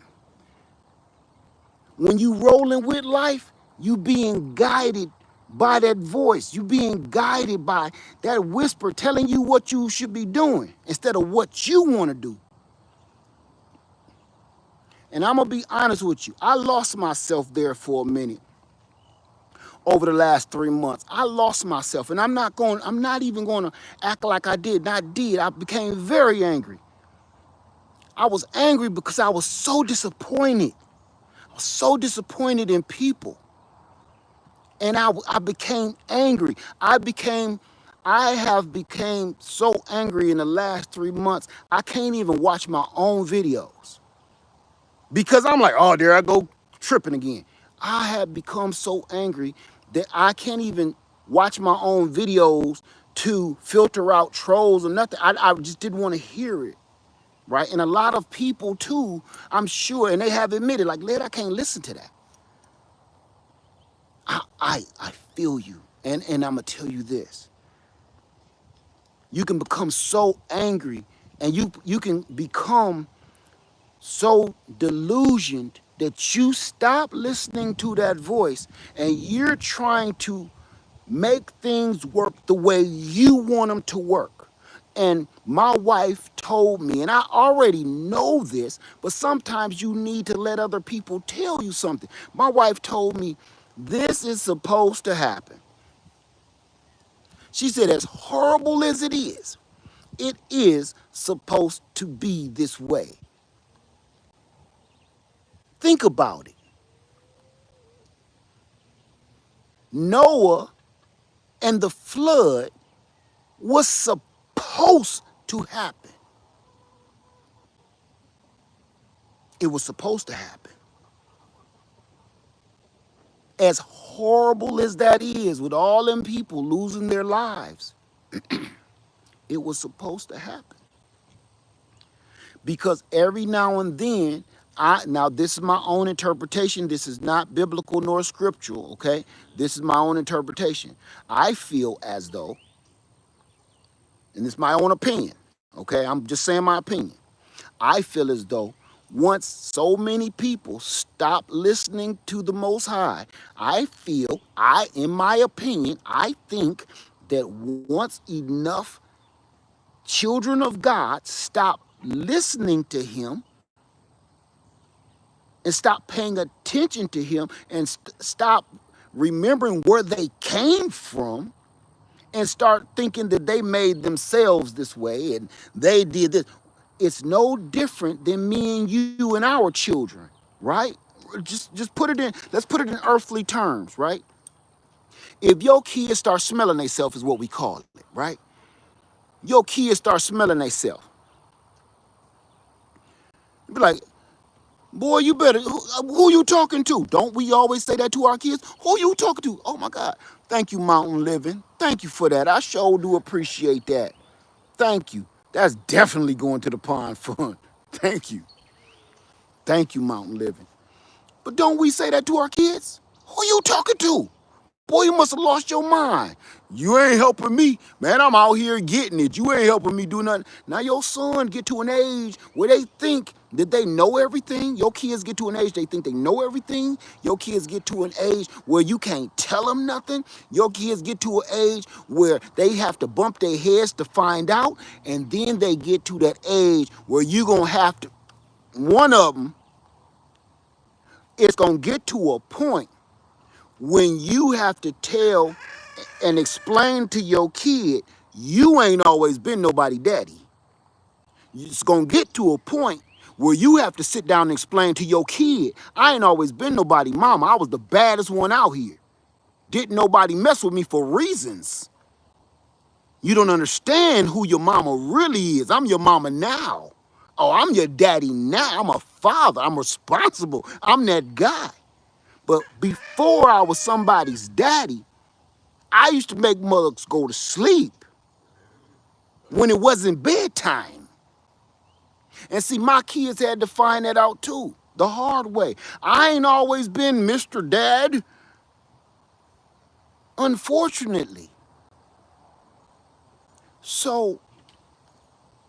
When you rolling with life, you being guided by that voice. You being guided by that whisper telling you what you should be doing instead of what you want to do. And I'm going to be honest with you. I lost myself there for a minute. Over the last 3 months, I lost myself, and I'm not even going to act like I did. I became very angry. I was angry because I was so disappointed. I was so disappointed in people. And I became angry. I have became so angry in the last 3 months, I can't even watch my own videos. Because I'm like, oh, there I go tripping again. I have become so angry that I can't even watch my own videos to filter out trolls or nothing. I just didn't want to hear it. Right. And a lot of people too, I'm sure, and they have admitted, like, Led, I can't listen to that. I feel you. And I'm gonna tell you this. You can become so angry and you can become so delusioned that you stop listening to that voice and you're trying to make things work the way you want them to work. And my wife told me, and I already know this, but sometimes you need to let other people tell you something. My wife told me, this is supposed to happen. She said, as horrible as it is supposed to be this way. Think about it. Noah and the flood was supposed to happen. It was supposed to happen. As horrible as that is, with all them people losing their lives, it was supposed to happen. Because every now and then, now this is my own interpretation. This is not biblical nor scriptural, okay? This is my own interpretation. I feel as though, and this is my own opinion, okay? I'm just saying my opinion. I feel as though once so many people stop listening to the Most High, in my opinion, I think that once enough children of God stop listening to him and stop paying attention to him and stop remembering where they came from and start thinking that they made themselves this way and they did this. It's no different than me and you and our children, right? Just put it in, let's put it in earthly terms, right? If your kids start smelling themselves is what we call it, right? Your kids start smelling themselves. Be like, boy, you better, who you talking to? Don't we always say that to our kids? Who you talking to? Oh my God. Thank you, Mountain Living. Thank you for that. I sure do appreciate that. Thank you. That's definitely going to the pond fund. Thank you. Thank you, Mountain Living. But don't we say that to our kids? Who you talking to? Boy, you must have lost your mind. You ain't helping me. Man, I'm out here getting it. You ain't helping me do nothing. Now your son get to an age where they think that they know everything. Your kids get to an age they think they know everything. Your kids get to an age where you can't tell them nothing. Your kids get to an age where they have to bump their heads to find out. And then they get to that age where you going to have to, one of them, it's going to get to a point when you have to tell and explain to your kid, you ain't always been nobody daddy. It's going to get to a point where you have to sit down and explain to your kid, I ain't always been nobody mama. I was the baddest one out here. Didn't nobody mess with me for reasons. You don't understand who your mama really is. I'm your mama now. Oh, I'm your daddy now. I'm a father. I'm responsible. I'm that guy. But before I was somebody's daddy, I used to make mothers go to sleep when it wasn't bedtime. And see, my kids had to find that out too, the hard way. I ain't always been Mr. Dad, unfortunately. So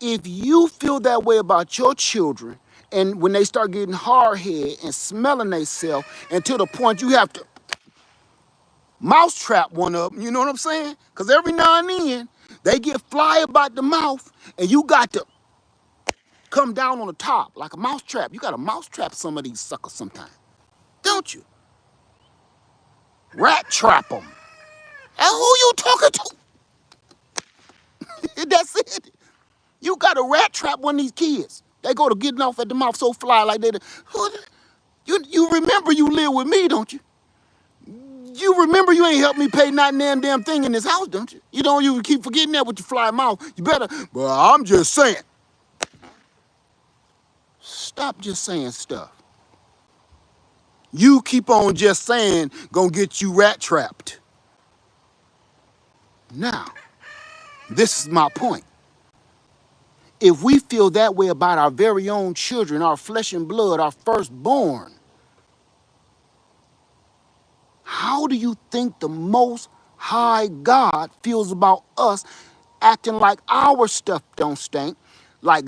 if you feel that way about your children, and when they start getting hard-headed and smelling themselves, and to the point you have to mousetrap one of them, you know what I'm saying? Because every now and then, they get fly about the mouth, and you got to come down on the top like a mousetrap. You got to mousetrap some of these suckers sometimes, don't you? Rat trap them. And who you talking to? That's it. You got to rat trap one of these kids. They go to getting off at the mouth so fly like they. You remember you live with me, don't you? You remember you ain't helped me pay not damn thing in this house, don't you? You don't you keep forgetting that with your fly mouth. You better, well, I'm just saying. Stop just saying stuff. You keep on just saying gonna get you rat trapped. Now, this is my point. If we feel that way about our very own children, our flesh and blood, our firstborn, how do you think the Most High God feels about us acting like our stuff don't stink, like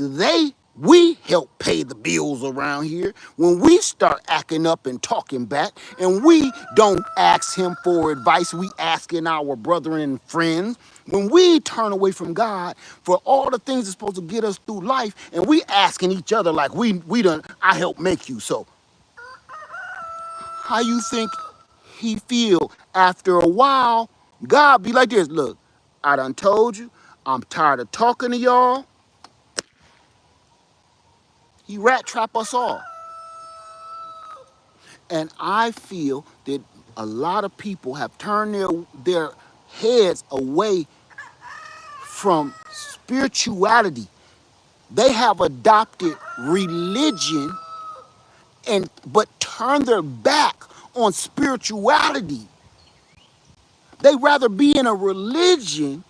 we help pay the bills around here when we start acting up and talking back and we don't ask him for advice, we asking our brethren and friends. When we turn away from God for all the things that's supposed to get us through life and we asking each other like we done, I helped make you, so how you think he feel after a while? God be like this, look, I done told you, I'm tired of talking to y'all. He rat trap us all. And I feel that a lot of people have turned their heads away from spirituality. They have adopted religion but turn their back on spirituality. They rather be in a religion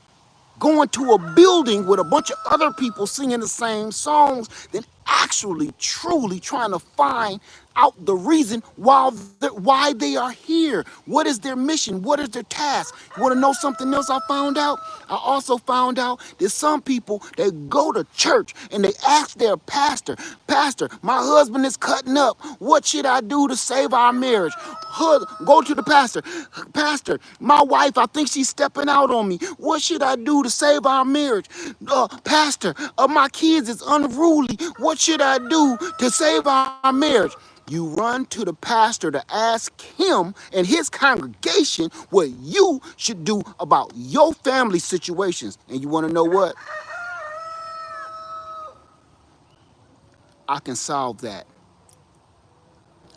going to a building with a bunch of other people singing the same songs than actually truly trying to find out the reason why they are here. What is their mission? What is their task? You want to know something else I found out? I also found out that some people, they go to church and they ask their pastor, Pastor, my husband is cutting up. What should I do to save our marriage? Go to the pastor. Pastor, my wife, I think she's stepping out on me. What should I do to save our marriage? Pastor, my kids is unruly. What should I do to save our marriage? You run to the pastor to ask him and his congregation what you should do about your family situations. And you want to know what? I can solve that.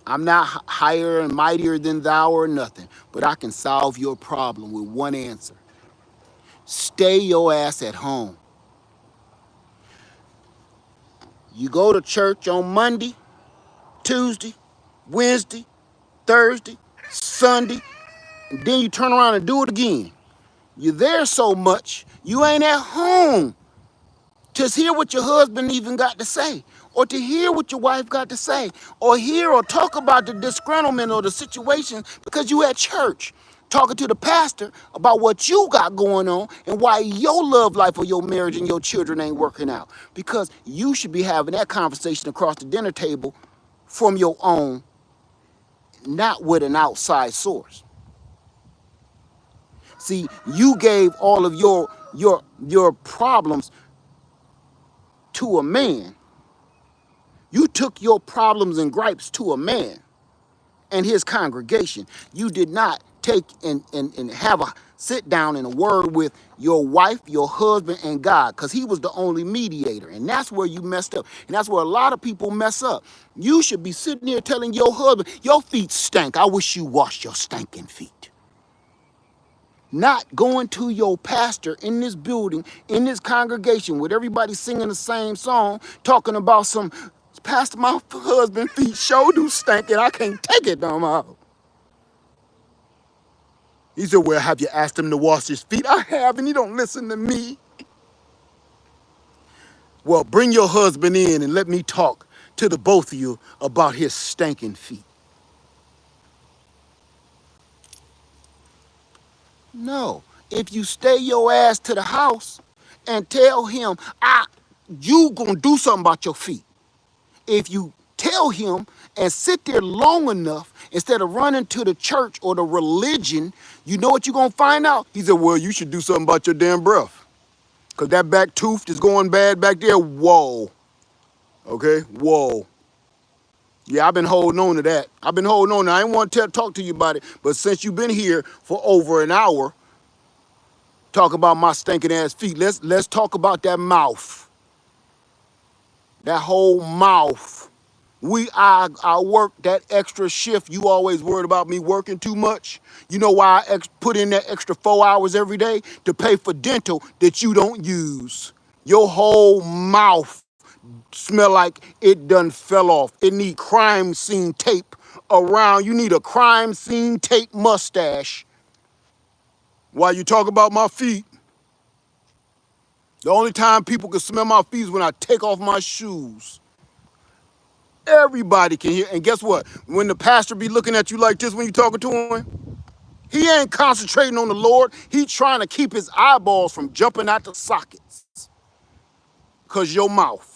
I'm not higher and mightier than thou or nothing, but I can solve your problem with one answer. Stay your ass at home. You go to church on Monday, Tuesday, Wednesday, Thursday, Sunday, and then you turn around and do it again. You're there so much, you ain't at home to hear what your husband even got to say, or to hear what your wife got to say, or hear or talk about the disgruntlement or the situation because you at church talking to the pastor about what you got going on and why your love life or your marriage and your children ain't working out. Because you should be having that conversation across the dinner table from your own, not with an outside source. See, you gave all of your problems to a man. You took your problems and gripes to a man and his congregation. You did not take and have a sit down and a word with your wife, your husband, and God, because he was the only mediator. And that's where you messed up. And that's where a lot of people mess up. You should be sitting there telling your husband, your feet stank. I wish you washed your stinking feet. Not going to your pastor in this building, in this congregation, with everybody singing the same song, talking about some, Pastor, my husband feet sure do stink and I can't take it no more. He said, well, have you asked him to wash his feet? I have, and he don't listen to me. Well, bring your husband in and let me talk to the both of you about his stinking feet. No, if you stay your ass to the house and tell him, you gonna do something about your feet. If you tell him and sit there long enough, instead of running to the church or the religion, you know what you're gonna find out? He said, well, you should do something about your damn breath. Cause that back tooth is going bad back there. Whoa. Okay, whoa. Yeah, I've been holding on to that. I've been holding on. I didn't want to talk to you about it, but since you've been here for over an hour, talk about my stinking ass feet. Let's talk about that mouth. That whole mouth. I work that extra shift. You always worried about me working too much. You know why I put in that extra 4 hours every day? To pay for dental that you don't use. Your whole mouth smell like it done fell off. It need crime scene tape around. You need a crime scene tape mustache. While you talk about my feet, the only time people can smell my feet is when I take off my shoes. Everybody can hear. And guess what? When the pastor be looking at you like this when you talking to him, he ain't concentrating on the Lord. He trying to keep his eyeballs from jumping out the sockets. Because your mouth.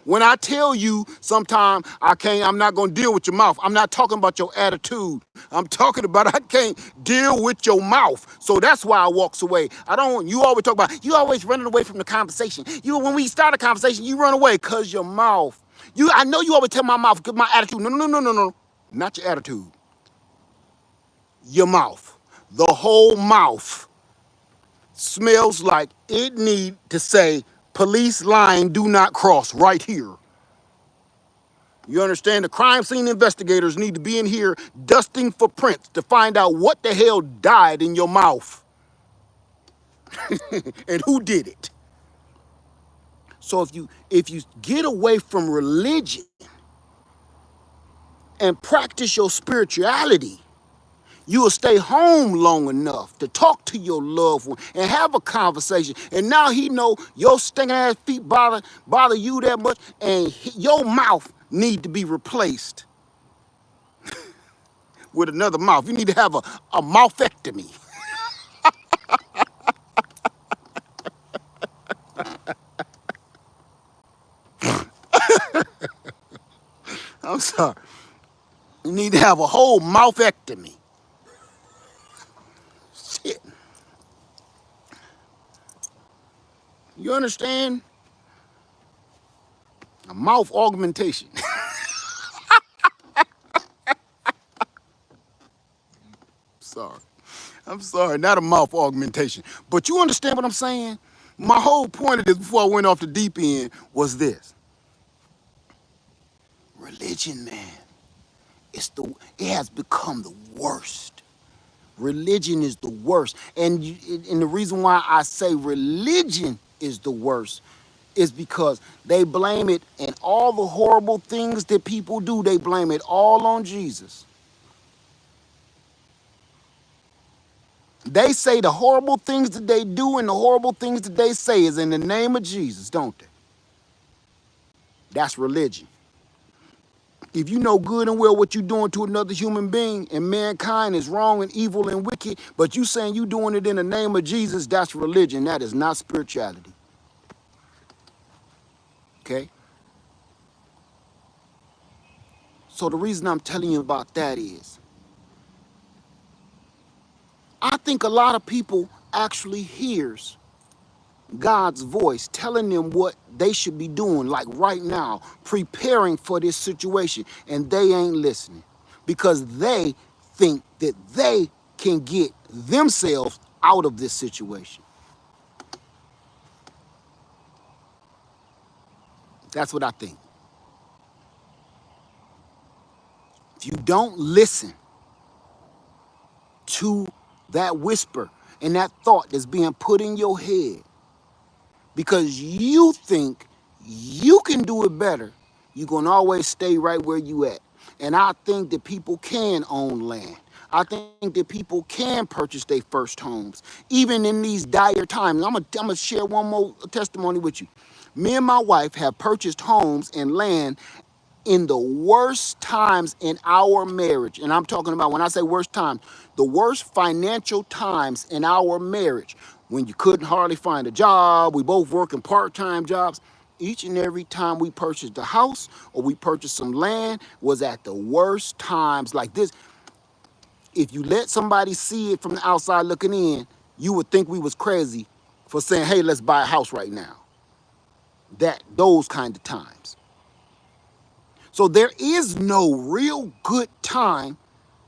When I tell you sometime I'm not going to deal with your mouth. I'm not talking about your attitude. I'm talking about I can't deal with your mouth. So that's why I walks away. You always talk about, you always running away from the conversation. When we start a conversation, you run away because your mouth. I know you always tell my mouth, because my attitude. No, no, no, no, no. Not your attitude. Your mouth. The whole mouth smells like it need to say, police line do not cross right here. You understand? The crime scene investigators need to be in here dusting for prints to find out what the hell died in your mouth and who did it. So if you get away from religion and practice your spirituality, you will stay home long enough to talk to your loved one and have a conversation. And now he know your stinking ass feet bother you that much, and your mouth need to be replaced with another mouth. You need to have a mouthectomy. I'm sorry. You need to have a whole mouthectomy. Shit. You understand? A mouth augmentation. Sorry. I'm sorry, not a mouth augmentation. But you understand what I'm saying? My whole point of this before I went off the deep end was this. Religion, man, it has become the worst. Religion is the worst. And the reason why I say religion is the worst is because they blame it, and all the horrible things that people do, they blame it all on Jesus. They say the horrible things that they do and the horrible things that they say is in the name of Jesus, don't they? That's religion. If you know good and well what you're doing to another human being and mankind is wrong and evil and wicked, but you saying you doing it in the name of Jesus, that's religion. That is not spirituality. Okay? So the reason I'm telling you about that is, I think a lot of people actually hears God's voice telling them what they should be doing, like right now, preparing for this situation, and they ain't listening because they think that they can get themselves out of this situation. That's what I think. If you don't listen to that whisper and that thought that's being put in your head because you think you can do it better, you're going to always stay right where you at. And I think that people can own land. I think that people can purchase their first homes, even in these dire times. I'm gonna share one more testimony with you. Me and my wife have purchased homes and land in the worst times in our marriage. And I'm talking about, when I say worst times, the worst financial times in our marriage. When you couldn't hardly find a job, we both working part-time jobs. Each and every time we purchased a house or we purchased some land was at the worst times like this. If you let somebody see it from the outside looking in, you would think we was crazy for saying, hey, let's buy a house right now. Those kind of times. So there is no real good time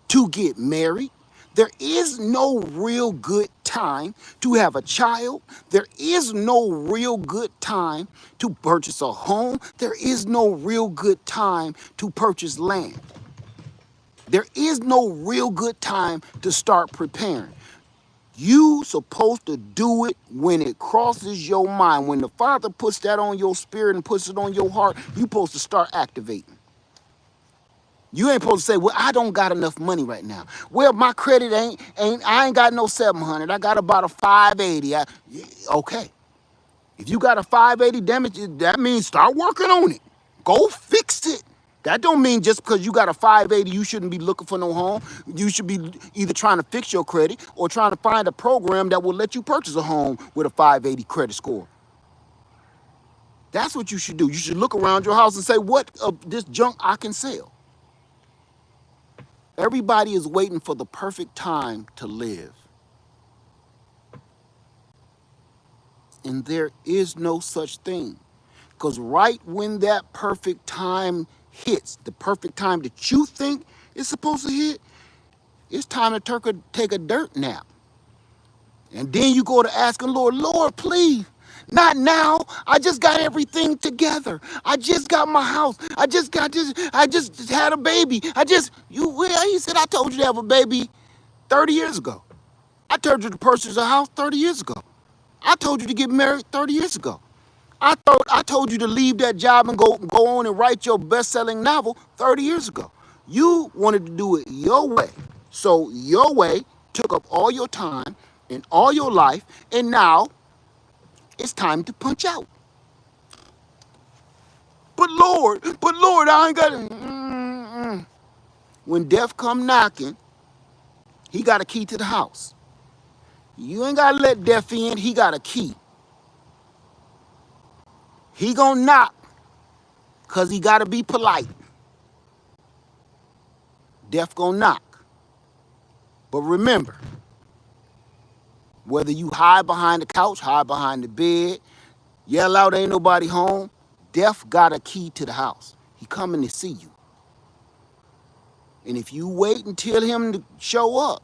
to get married. There is no real good time to have a child. There is no real good time to purchase a home. There is no real good time to purchase land. There is no real good time to start preparing. You supposed to do it when it crosses your mind. When the Father puts that on your spirit and puts it on your heart, you supposed to start activating. You ain't supposed to say, well, I don't got enough money right now. Well, my credit I ain't got no 700. I got about a 580. Okay. If you got a 580 damage, that means start working on it. Go fix it. That don't mean just because you got a 580, you shouldn't be looking for no home. You should be either trying to fix your credit or trying to find a program that will let you purchase a home with a 580 credit score. That's what you should do. You should look around your house and say, what of this junk I can sell? Everybody is waiting for the perfect time to live. And there is no such thing. Because right when that perfect time hits, the perfect time that you think it's supposed to hit, it's time to take a dirt nap. And then you go to asking Lord, Lord, please, not now. I just got everything together. I just got my house. I just had a baby. He said, I told you to have a baby 30 years ago. I told you to purchase a house 30 years ago. I told you to get married 30 years ago. I told you to leave that job and go on and write your best-selling novel 30 years ago. You wanted to do it your way. So your way took up all your time and all your life, and now it's time to punch out. But Lord, I ain't got it. When death come knocking, he got a key to the house. You ain't got to let death in. He got a key. He gonna knock because he got to be polite. Death gonna knock. But remember, whether you hide behind the couch, hide behind the bed, yell out ain't nobody home, death got a key to the house. He coming to see you. And if you wait until him to show up,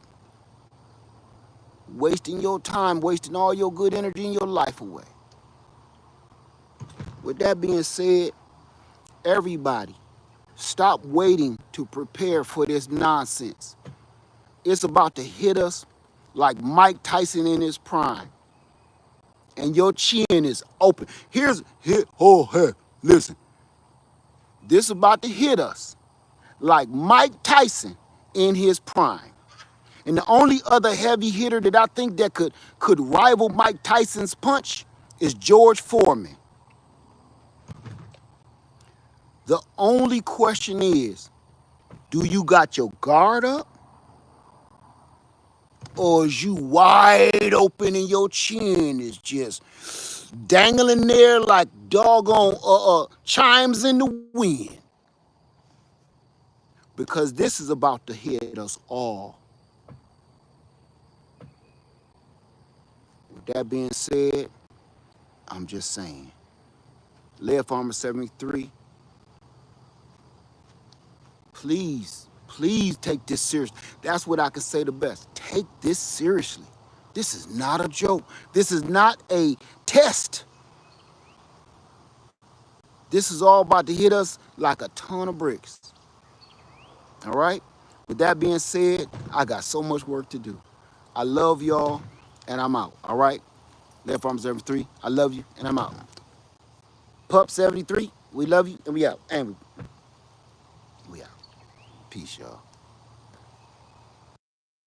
wasting your time, wasting all your good energy and your life away. With that being said, everybody, stop waiting to prepare for this nonsense. It's about to hit us like Mike Tyson in his prime. And your chin is open. Listen. This is about to hit us like Mike Tyson in his prime. And the only other heavy hitter that I think that could rival Mike Tyson's punch is George Foreman. The only question is, do you got your guard up? Or is you wide open and your chin is just dangling there like doggone chimes in the wind? Because this is about to hit us all. With that being said, I'm just saying, Lead Farmer 73, please take this seriously. That's what I can say the best. Take this seriously. This is not a joke. This is not a test. This is all about to hit us like a ton of bricks. All right? With that being said, I got so much work to do. I love y'all, and I'm out. All right? Lead Farmer 73, I love you, and I'm out. Pup 73, we love you, and we out. And we out. Peace, y'all.